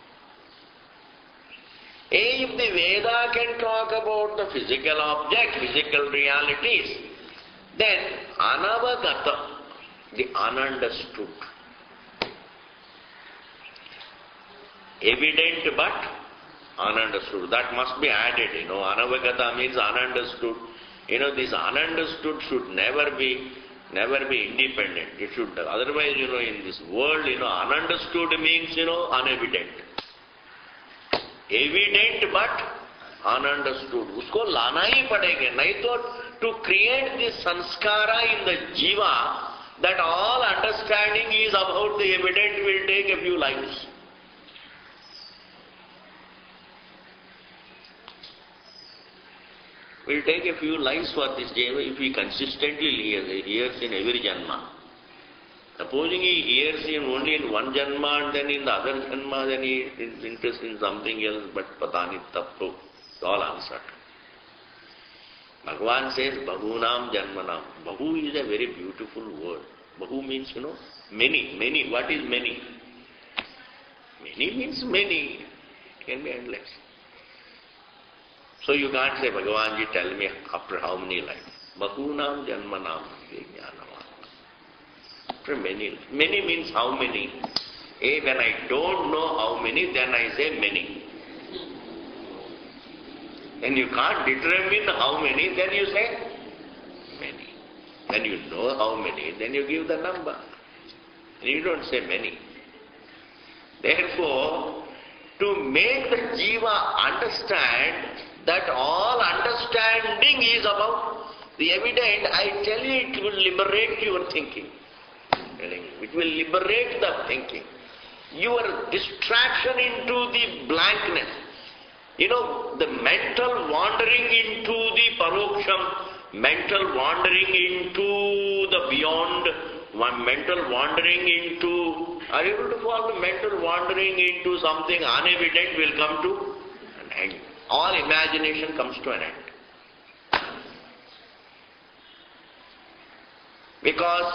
If the Veda can talk about the physical object, physical realities, then Anavagata, the ununderstood, evident but ununderstood, that must be added, Anavagata means ununderstood. This ununderstood should never be independent. It should, otherwise, in this world, ununderstood means, unevident. Evident but ununderstood. Usko lana hi padega. Nahi to create this sanskara in the jiva that all understanding is about the evident will take a few lives. Will take a few lives for this jiva if he consistently hears in every janma. Supposing he hears him only in one janma and then in the other janma, then he is interested in something else, but patani tappo. It's all answered. Bhagavan says, Bahunam Janmanam. Bahu is a very beautiful word. Bahu means, many. Many. What is many? Many means many. It can be endless. So you can't say, Bhagavanji, tell me after how many lives. Bahunam Janmanam Vijnanam. After many. Many means how many? When I don't know how many, then I say many. When you can't determine how many, then you say many. When you know how many, then you give the number. And you don't say many. Therefore, to make the jiva understand that all understanding is about the evident, I tell you, it will liberate your thinking. It will liberate the thinking. Your distraction into the blankness. The mental wandering into the paroksham, mental wandering into the beyond, mental wandering into, are you able to follow? Mental wandering into something unevident will come to an end. All imagination comes to an end. Because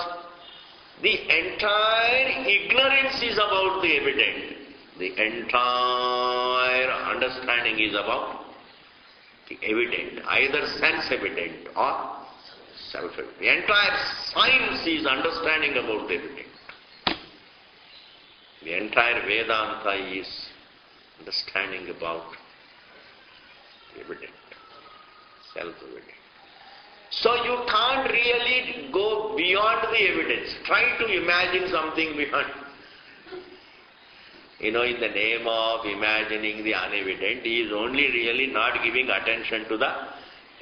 the entire ignorance is about the evident. The entire understanding is about the evident, either sense-evident or self-evident. The entire science is understanding about the evident. The entire Vedanta is understanding about the evident, self-evident. So you can't really go beyond the evidence. Try to imagine something beyond. In the name of imagining the unevident, he is only really not giving attention to the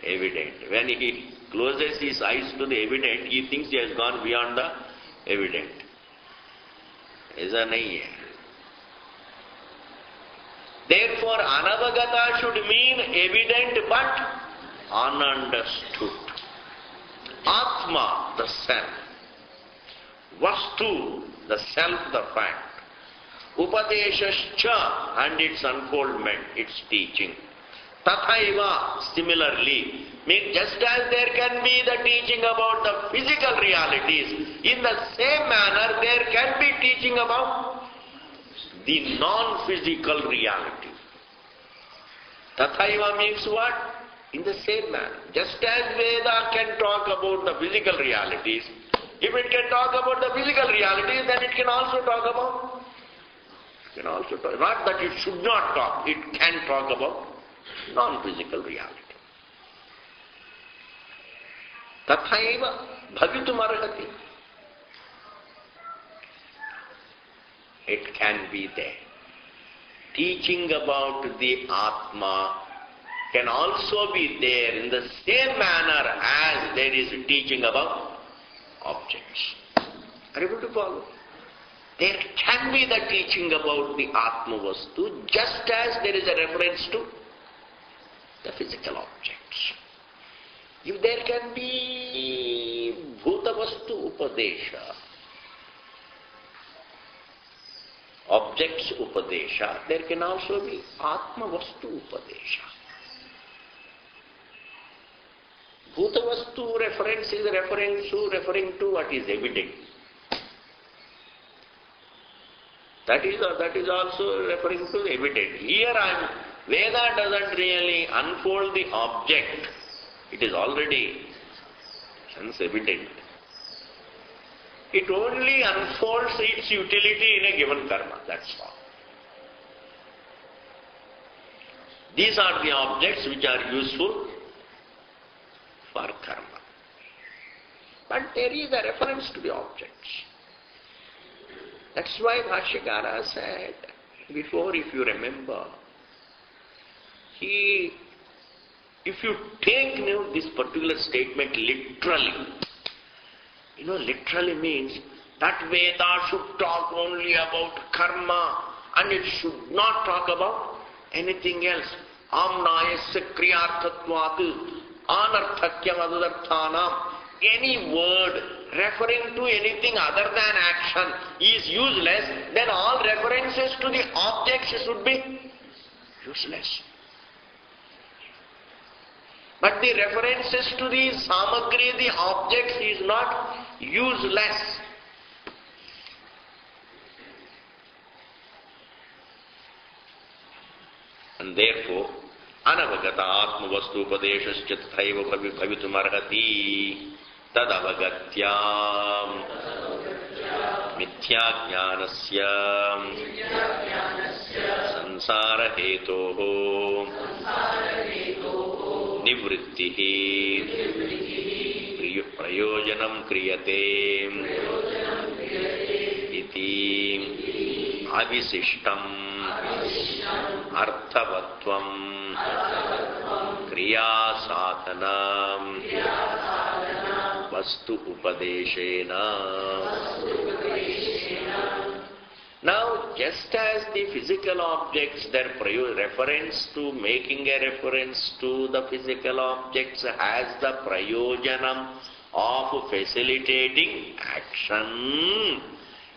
evident. When he closes his eyes to the evident, he thinks he has gone beyond the evident. Aisa nahi hai. Therefore, anavagata should mean evident but ununderstood. Atma, the self. Vastu, the self, the fact. Upadeshascha, and its unfoldment, its teaching. Tathaiva, similarly, means just as there can be the teaching about the physical realities, in the same manner there can be teaching about the non-physical reality. Tathaiva means what? In the same manner. Just as Veda can talk about the physical realities, if it can talk about the physical realities, then it can also talk about, not that it should not talk, it can talk about non-physical reality. Tathaiva bhavitum arhati. It can be there. Teaching about the Atma can also be there in the same manner as there is teaching about objects. Are you able to follow? There can be the teaching about the Atma Vastu just as there is a reference to the physical objects. If there can be Bhuta Vastu Upadesha, objects Upadesha, there can also be Atma Vastu Upadesha. Bhuta Vastu reference is referring to what is evident. That is also referring to evident. Here Veda doesn't really unfold the object. It is already sense evident. It only unfolds its utility in a given karma, that's all. These are the objects which are useful for karma. But there is a reference to the objects. That's why Bhashyakara said before, if you remember, if you take this particular statement literally, literally means that Veda should talk only about karma and it should not talk about anything else. Amnayasya kriyarthatvat anarthakyam adadarthanam. Any word referring to anything other than action is useless, then all references to the objects should be useless. But the references to the samagri, the objects, is not useless. And therefore, anavagata atma vastu upadeshascha tathaiva bhavitum arhati tad avagatyam mithya jnanasya sansara hetoho nivrittihi prayojanam kriyate iti avisishtam arthavatvam kriya sadhanam vastu upadeshena. Now, just as the physical objects, their reference to making a reference to the physical objects has the prayojanam of facilitating action,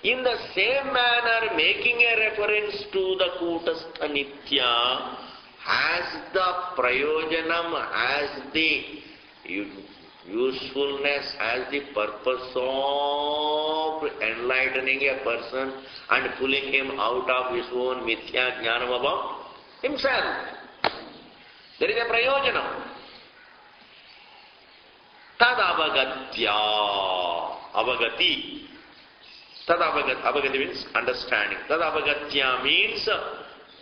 in the same manner, making a reference to the Kutastha Nitya has the prayojanam, has the usefulness, has the purpose of enlightening a person and pulling him out of his own mithya jnanam about himself. There is a prayojanam. Tad avagatya, avagati. Tad avagati means understanding. Tad avagatya means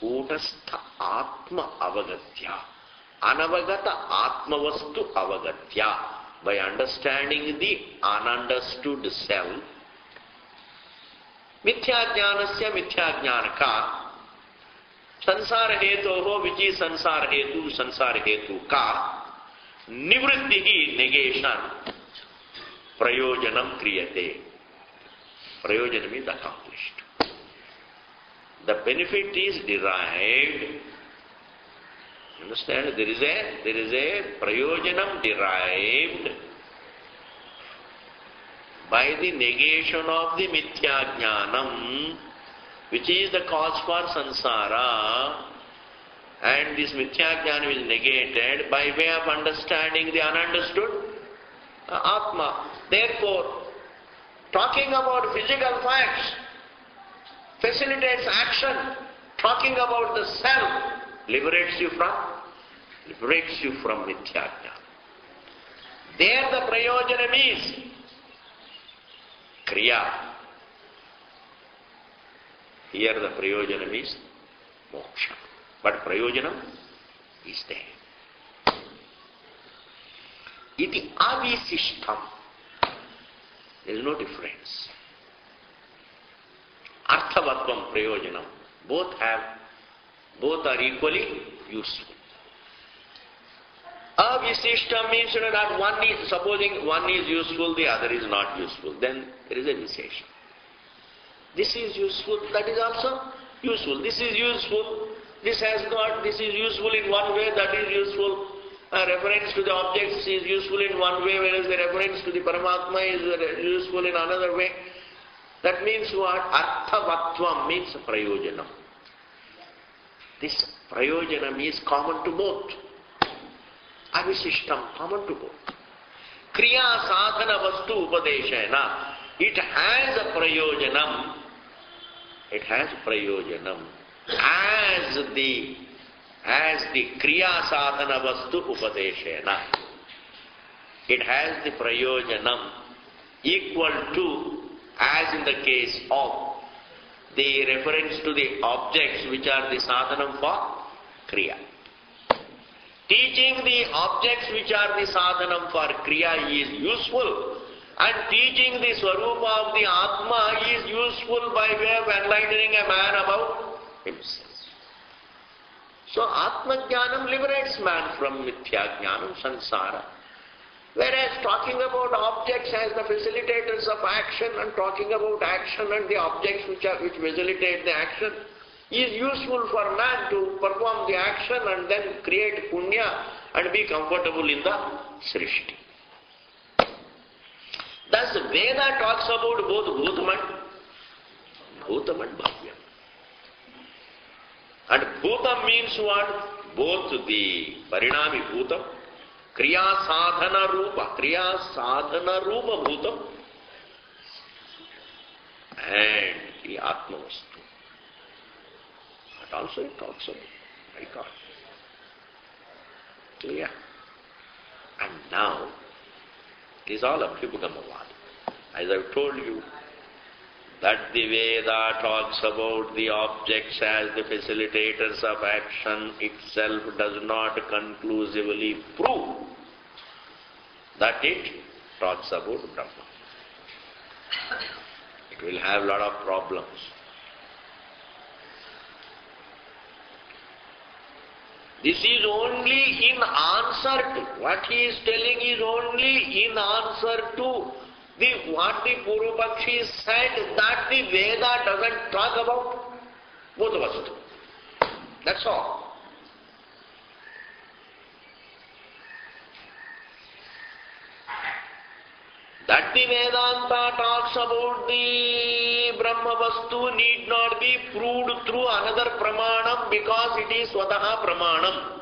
kutastha atma avagatya. Anavagata atma vastu avagatya. By understanding the ununderstood self, mithya jnanasya mithya jnanaka, sansara hetoho, which is sansara hetu ka, nivrittihi, negation, prayojanam kriyate. Prayojanam is accomplished. The benefit is derived. Understand? There is a prayojanam derived by the negation of the mithya jnanam which is the cause for samsara, and this mithya jnana is negated by way of understanding the ununderstood Atma. Therefore, talking about physical facts facilitates action. Talking about the self liberates you from mithya jnana. There the prayojanam is kriya. Here the prayojanam is moksha. But prayojanam is there. Iti avisishtam. There is no difference. Arthavatvam, prayojanam. Both are equally useful. Avisishtam means that one is, supposing one is useful, the other is not useful. Then there is a visesha. This is useful, that is also useful. This is useful, this is useful in one way, that is useful. A reference to the objects is useful in one way, whereas the reference to the Paramatma is useful in another way. That means what? Arthavatvam means prayojanam. This prayojanam is common to both. Avisishtam, common to both. Kriya sadhana vastu upadeshena. It has a prayojanam. It has prayojanam. As the kriya sadhana vastu upadeshena. It has the prayojanam equal to, as in the case of the reference to the objects which are the sadhanam for kriya. Teaching the objects which are the sadhanam for kriya is useful, and teaching the swarupa of the Atma is useful by way of enlightening a man about himself. So Atma Jnanam liberates man from Mithya Jnanam, samsara. Whereas talking about objects as the facilitators of action and talking about action and the objects which facilitate the action is useful for man to perform the action and then create punya and be comfortable in the srishti. Thus Veda talks about both bhutam and bhavyam. And bhutam means what? Both the parinami bhutam, kriya sadhana rupa bhutam, and the atma vastu. That also it talks about. Very good. Clear? And now, it is all Abhibhugamavad. As I've told you, that the Veda talks about the objects as the facilitators of action itself does not conclusively prove that it talks about Brahma. It will have a lot of problems. This is only in answer to, what he is telling is only in answer to what the Purvapakshi said, that the Veda doesn't talk about Bhutavastu. That's all. That the Vedanta talks about the Brahmavastu need not be proved through another pramanam because it is Swataha pramanam.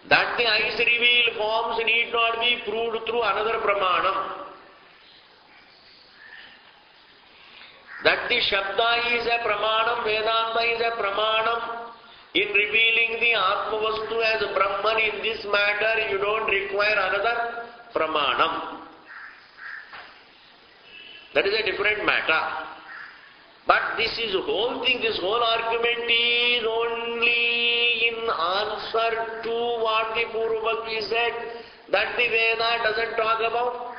That the eyes reveal forms need not be proved through another pramanam. That the Shabda is a pramanam, Vedanta is a pramanam. In revealing the Atmavastu as Brahman in this matter, you don't require another pramanam. That is a different matter. But this is whole thing, this whole argument is only in answer to what the Purvapakshi said, that the Veda doesn't talk about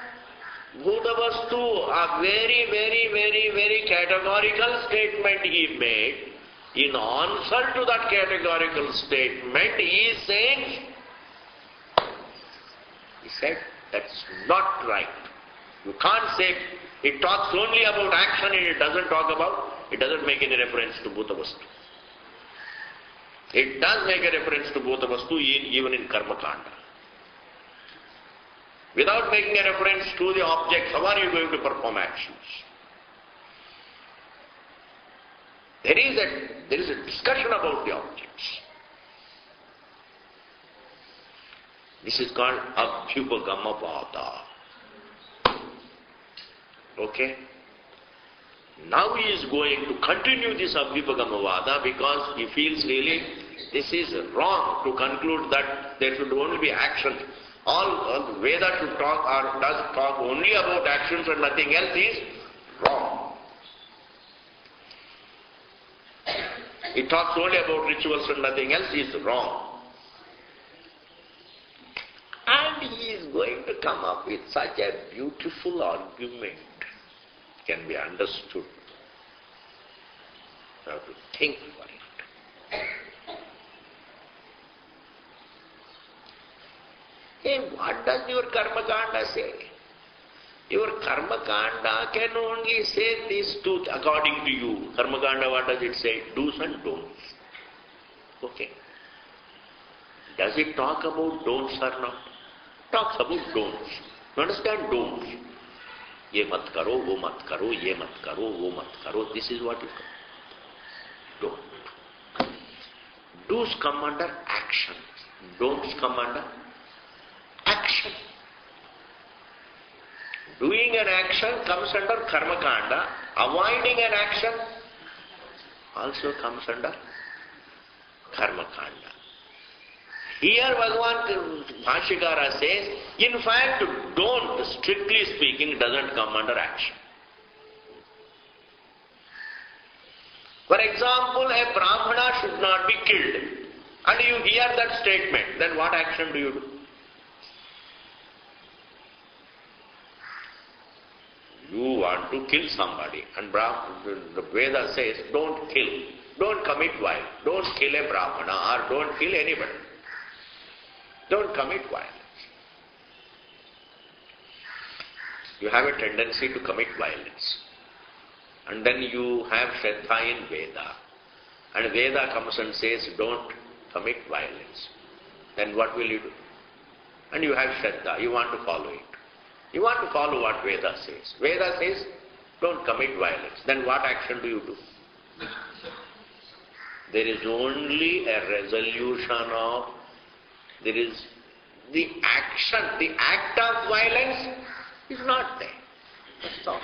Bhutavastu. A very, very, very, very categorical statement he made. In answer to that categorical statement, he is saying, he said, that's not right. You can't say it talks only about action and it doesn't make any reference to Bhutavastu. It does make a reference to Bhutavastu even in Karma Kanda. Without making a reference to the objects, how are you going to perform actions? There is a discussion about the objects. This is called Abhyupagama Vada. Okay? Now he is going to continue this Abhyupagama Vada because he feels really this is wrong to conclude that there should only be action. All Veda should talk or does talk only about actions and nothing else is wrong. It talks only about rituals and nothing else is wrong. And he is going to come up with such a beautiful argument. Can be understood. You have to think for it. Hey, what does your Karma Kanda say? Your Karma Kanda can only say these two according to you. Karma Kanda, what does it say? Do's and don'ts. Okay. Does it talk about don'ts or not? Talks about don'ts. You understand don'ts? Ye mat karo, wo mat karo, ye mat karo, wo mat karo. This is what you call. Don't. Do's come under action. Don'ts come under action. Doing an action comes under karma kanda. Avoiding an action also comes under karma kanda. Here Bhagavan Bhashyakara says, in fact, don't, strictly speaking, doesn't come under action. For example, a Brahmana should not be killed. And you hear that statement, then what action do you do? You want to kill somebody, and the Veda says, don't kill, don't commit violence, don't kill a Brahmana or don't kill anybody. Don't commit violence. You have a tendency to commit violence. And then you have Shraddha in Veda. And Veda comes and says, don't commit violence. Then what will you do? And you have Shraddha, you want to follow it. You want to follow what Veda says. Veda says, don't commit violence. Then what action do you do? There is only a resolution of, there is the action, the act of violence is not there. That's all.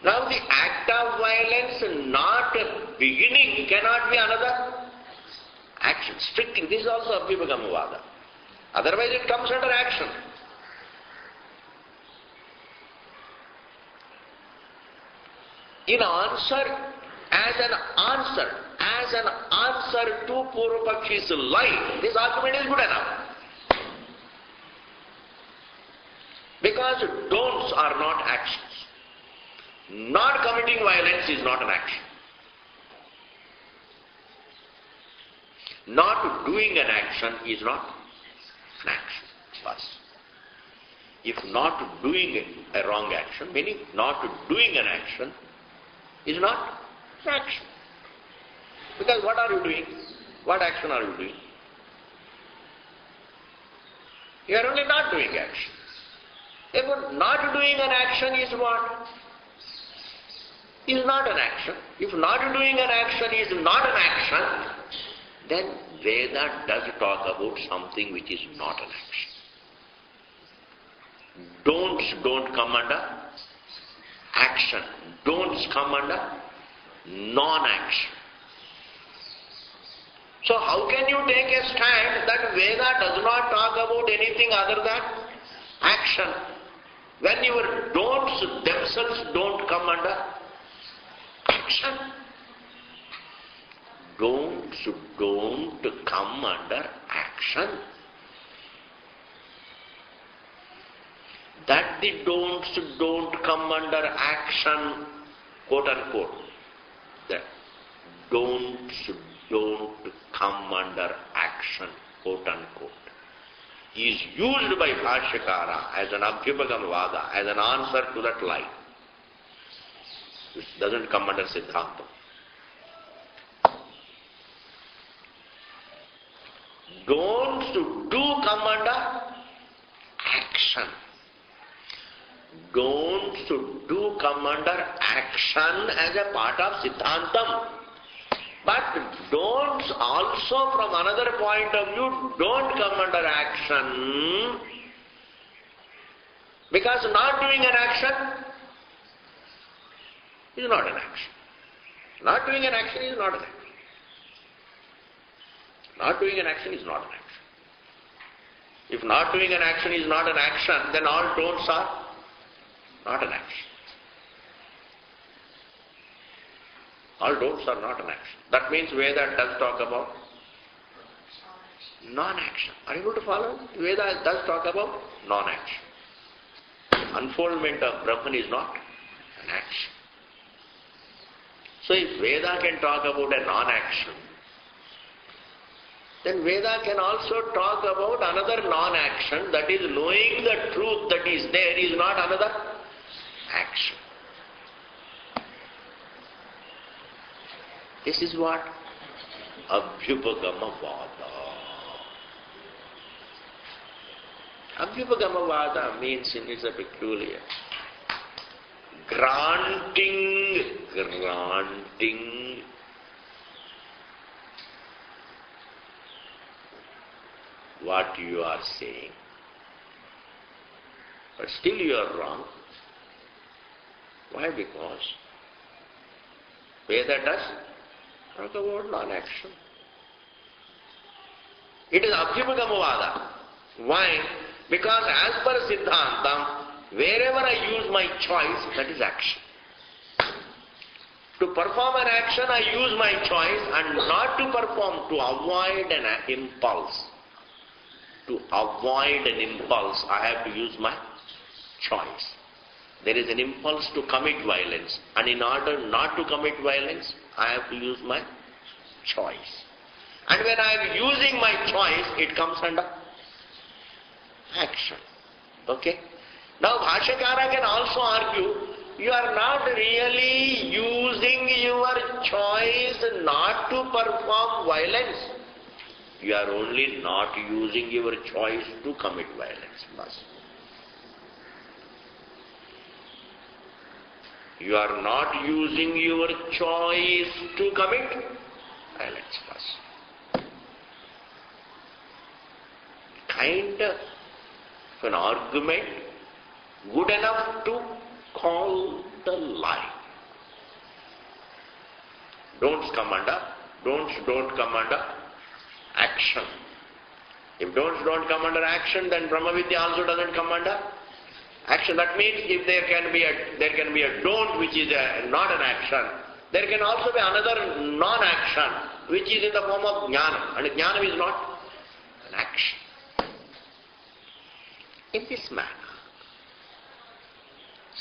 Now the act of violence, not a beginning, cannot be another action. Strictly, this is also Abhyupagama Vada. Otherwise it comes under action. In answer, as an answer to Purvapakshi's lie, this argument is good enough. Because don'ts are not actions. Not committing violence is not an action. Not doing an action is not an action. First. If not doing a wrong action, meaning not doing an action, is not an action. Because what are you doing? What action are you doing? You are only not doing action. Therefore, not doing an action is what? Is not an action. If not doing an action is not an action, then Veda does talk about something which is not an action. Don'ts don't come under action. Don'ts come under non-action. So how can you take a stand that Veda does not talk about anything other than action, when your don'ts themselves don't come under action? Don'ts don't come under action. That the don'ts don't come under action, quote unquote, that don'ts don't come under action, quote unquote, is used by Bhashyakara as an Abhyupagama Vada, as an answer to that lie. It doesn't come under Siddhanta. Don'ts do come under action. Don'ts do come under action as a part of Siddhantam. But don'ts also from another point of view don't come under action, because not doing an action is not an action. Not doing an action is not an action. Not doing an action is not an action. If not doing an action is not an action, then all don'ts are not an action. All don'ts are not an action. That means Veda does talk about non-action. Are you able to follow? Veda does talk about non-action. Unfoldment of Brahman is not an action. So if Veda can talk about a non-action, then Veda can also talk about another non-action, that is knowing the truth that is there is not another action. This is what? Abhyupagama Vada. Abhyupagama Vada means in it's a peculiar. Granting what you are saying. But still you are wrong. Why? Because Veda does talk about non-action. It is Abhyupagamavada. Why? Because as per Siddhantam, wherever I use my choice, that is action. To perform an action, I use my choice, and not to perform, to avoid an impulse. To avoid an impulse, I have to use my choice. There is an impulse to commit violence, and in order not to commit violence, I have to use my choice. And when I am using my choice, it comes under action. Okay? Now Bhashyakara can also argue, you are not really using your choice not to perform violence. You are only not using your choice to commit violence. Bas. You are not using your choice to commit violence. Bas. Kind of an argument good enough to call the lie. Don'ts don't come under action. If don'ts don't come under action, then Brahmavidya also doesn't come under action. That means if there can be a don't which is not an action, there can also be another non-action which is in the form of jnana, and jnana is not an action. In this manner,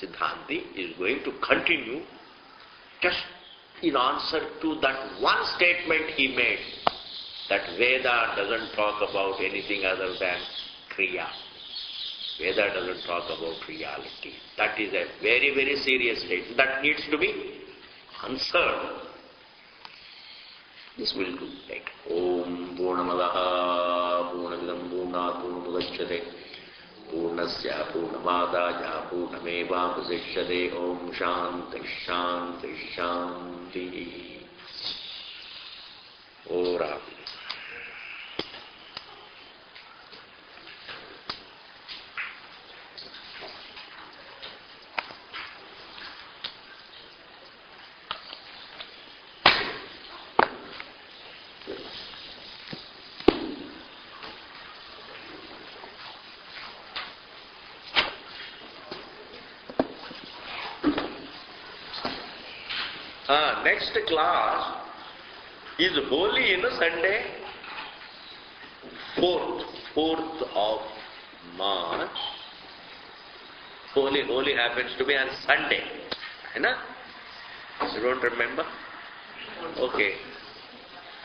Siddhanti is going to continue just in answer to that one statement he made, that Veda doesn't talk about anything other than Kriya. Veda doesn't talk about reality. That is a very, very serious statement that needs to be answered. This will do. Like Om Purnamadaha Purnamidam Purnat Purnamudachyate Purnasya Purnamadaja Purnamevapasishyate Om Shanti Shanti Shanti. Ora. Next class is Holi in Sunday, 4th of March. Holi happens to be on Sunday. You don't remember? Okay.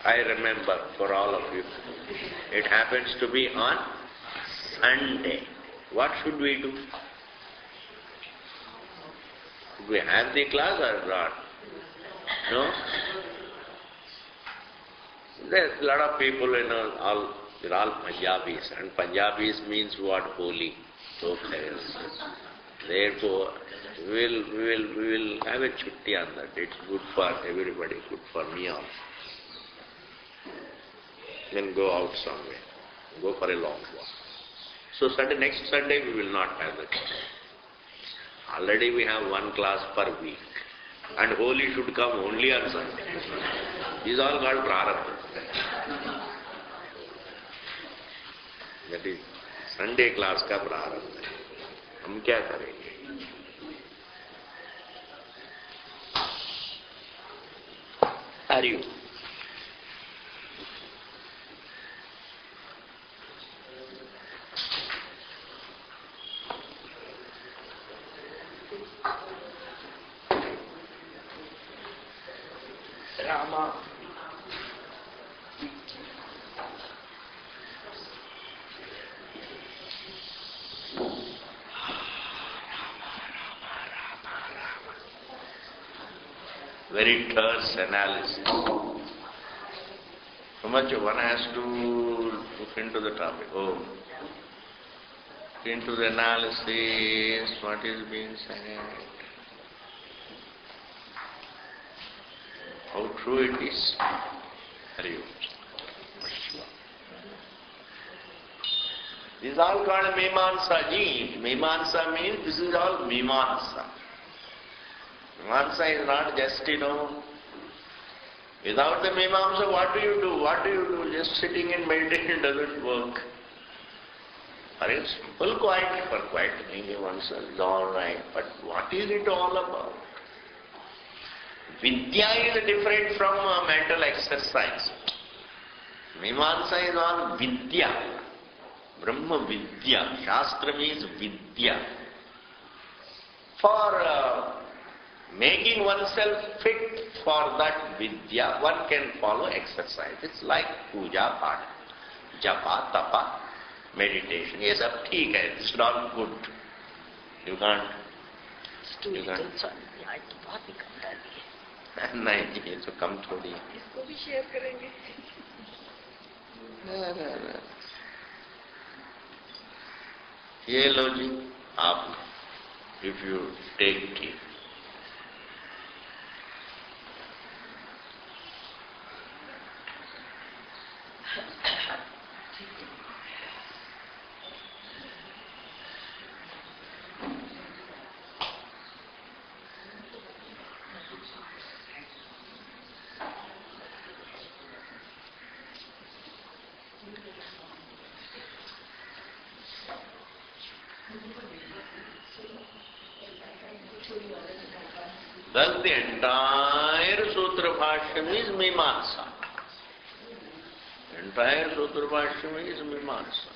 I remember for all of you. It happens to be on Sunday. What should we do? Should we have the class or not? No? There's a lot of people, they're all Punjabis, and Punjabis means what? Holy. So flares. Therefore, we will have a chutti on that. It's good for everybody, good for me also. Then go out somewhere. Go for a long walk. So next Sunday we will not have the class. Already we have one class per week. And Holi should come only on Sunday. These all called prarabdha. That is Sunday class का प्रारंभ है. हम क्या करेंगे? Are you? Rama. Very terse analysis. So much one has to look into the topic. Oh, into the analysis, what is being said, how true it is. Hari Om. This is all called Mimamsa ji. Mimamsa means this is all Mimamsa. Mimamsa is not just, without the Mimamsa, what do you do? What do you do? Just sitting and meditating doesn't work. For a simple quiet, for quietening oneself is all right. But what is it all about? Vidya is different from mental exercise. Mimamsa is on Vidya. Brahma Vidya. Shastra means Vidya. For making oneself fit for that Vidya, one can follow exercise. It's like puja, path, japa, tapa, meditation. Yes, ab theek hai. It's not good. You can't. You can't. नहीं ये तो कम थोड़ी है. इसको भी share करेंगे. ना. ये लो जी आप, if you take tea. Thus the entire Sutra Bhashyam is Mimamsa. Entire Sutra Bhashyam is Mimamsa.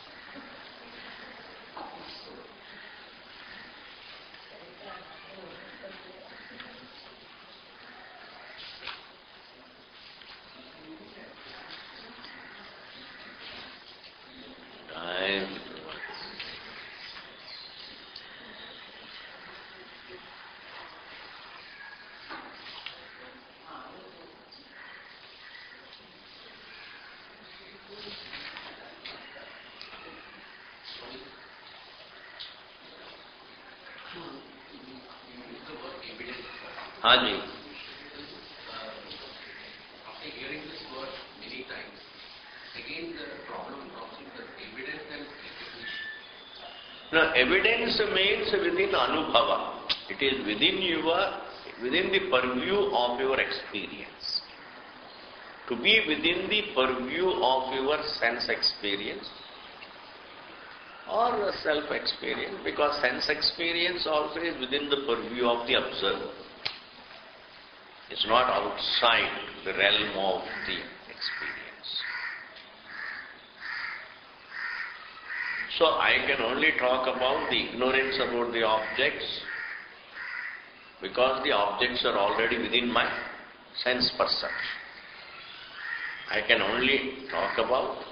हाँ जी. After hearing this word many times, again the problem comes in the evidence and recognition. No, evidence means within anubhava. It is within the purview of your experience. To be within the purview of your sense experience or self-experience, because sense experience also is within the purview of the observer. It's not outside the realm of the experience. So I can only talk about the ignorance about the objects because the objects are already within my sense perception. I can only talk about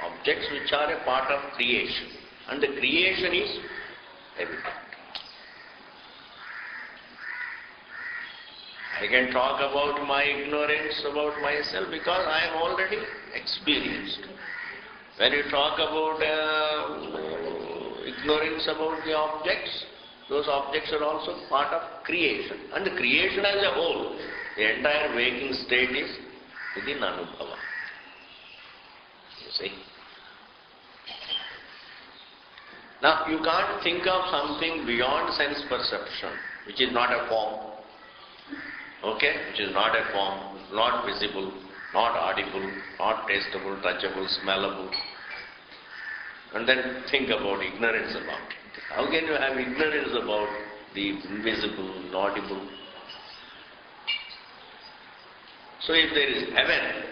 objects which are a part of creation, and the creation is evident. I can talk about my ignorance about myself because I am already experienced. When you talk about ignorance about the objects, those objects are also part of creation. And the creation as a whole, the entire waking state is within Anubhava. You see? Now, you can't think of something beyond sense perception, which is not a form. Okay? Which is not a form, not visible, not audible, not tastable, touchable, smellable. And then think about ignorance about it. How can you have ignorance about the invisible, inaudible? So if there is heaven,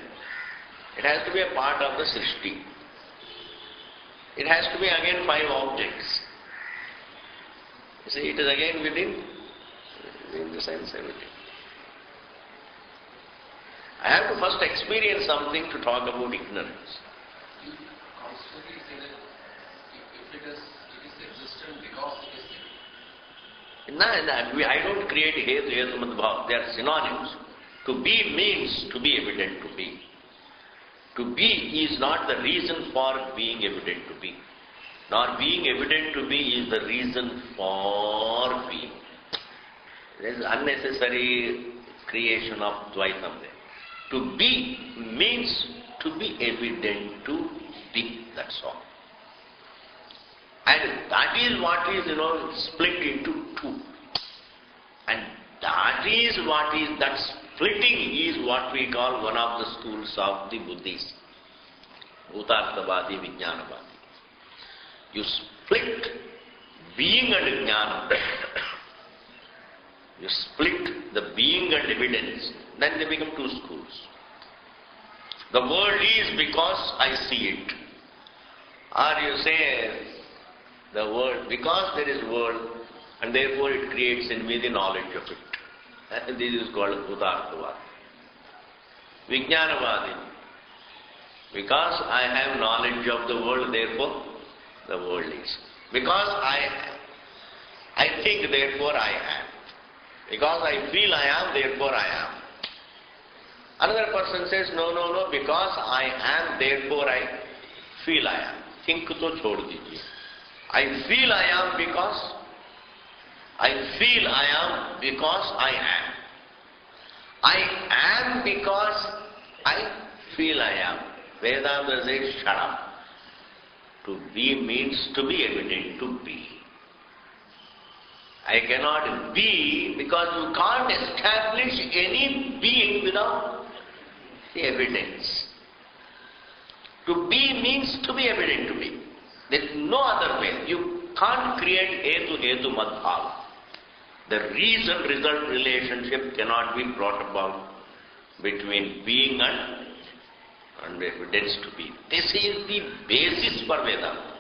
it has to be a part of the Srishti. It has to be again 5 objects. You see, it is again within the sense everything. I have to first experience something to talk about ignorance. You constantly say that if it is existent because it is No, I don't create hetu, hetu, madbhav. They are synonyms. To be means to be evident to be. To be is not the reason for being evident to be. Nor being evident to be is the reason for being. There is unnecessary creation of Dvaitam there. To be means to be evident to be. That's all. And that is what is, split into 2. And that splitting is what we call one of the schools of the Buddhists. Bhutarthavadi, Vijnanavadi. You split being and jnana. You split the being and evidence. Then they become 2 schools. The world is because I see it. Or you say, the world, because there is world, and therefore it creates in me the knowledge of it. And this is called Bhutarthavadi. Vijnanavadi. Because I have knowledge of the world, therefore the world is. Because I think, therefore I am. Because I feel I am, therefore I am. Another person says, no, because I am, therefore I feel I am. Think to chhod dijiye. I feel I am because I am. I am because I feel I am. Vedanta says, shut up. To be means to be evident to be. I cannot be because you can't establish any being without the evidence. To be means to be evident to be. There is no other way. You can't create hetu madbhav. The reason-result relationship cannot be brought about between being and evidence to be. This is the basis for Vedanta.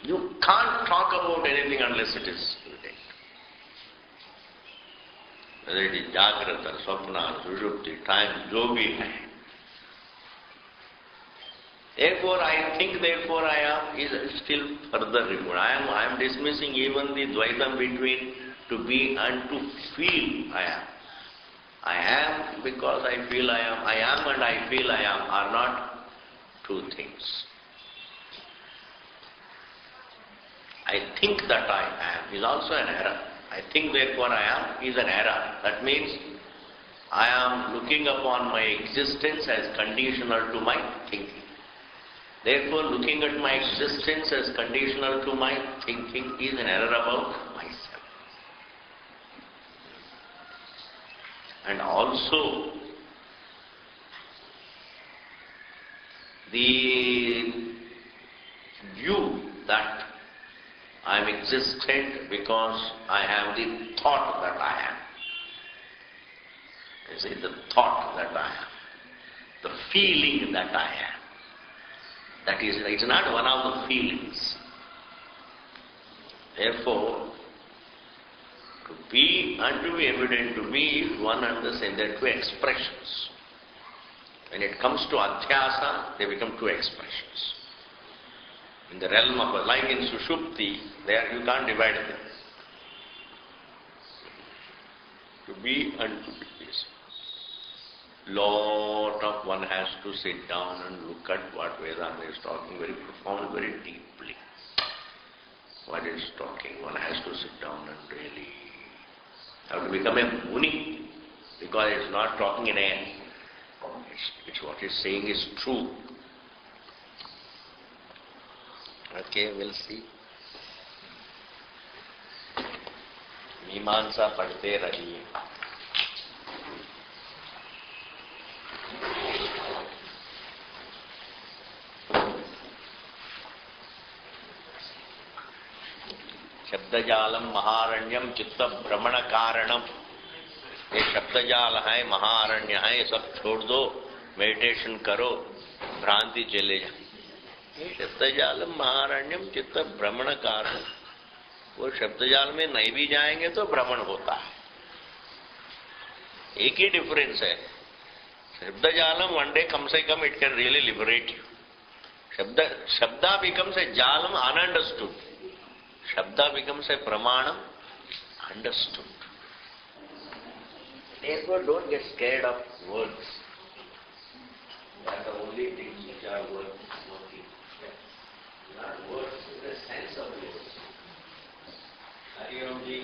You can't talk about anything unless it is evident. Whether it is Jagrata, Swapna, Sushupti, time, jo bhi hai. Therefore I think, therefore I am is still further removed. I am dismissing even the Dvaitam between to be and to feel I am. I am because I feel I am. I am and I feel I am are not 2 things. I think that I am is also an error. I think therefore I am is an error. That means I am looking upon my existence as conditional to my thinking. Therefore, looking at my existence as conditional to my thinking is an error about myself. And also, the view that I am existent because I have the thought that I am. You see, the thought that I am, the feeling that I am. That is, it's not one of the feelings. Therefore, to be and to be evident to me is one and the same. There are 2 expressions. When it comes to adhyasa, they become 2 expressions. In the realm of, like in Sushupti, there you can't divide them. To be and to be. lot of one has to sit down and look at what Vedanta is talking very profound, very deeply. What it is talking, one has to sit down and really have to become a Muni, because it's not talking in air. It's what it's saying is true. Okay, we'll see. मीमांसा पढ़ते रहिए. शब्दजालम महारण्यम चित्त भ्रमण कारणम. ये शब्दजाल है, महारण्य है, ये सब छोड़ दो, मेडिटेशन करो, भ्रांति चले जाए. ये शब्दजालम महारण्यम चित्त भ्रमण कारणम. वो शब्दजाल में नहीं भी जाएंगे तो भ्रमण होता है. एक ही डिफरेंस है. शब्दजालम वन डे कम से कम it can really liberate you. Shabda becomes a जालम ununderstood. Shabda becomes a pramanam understood. Therefore, don't get scared of words. They are the only things which are worth working. Not words in the sense of words. Hari Om Ji.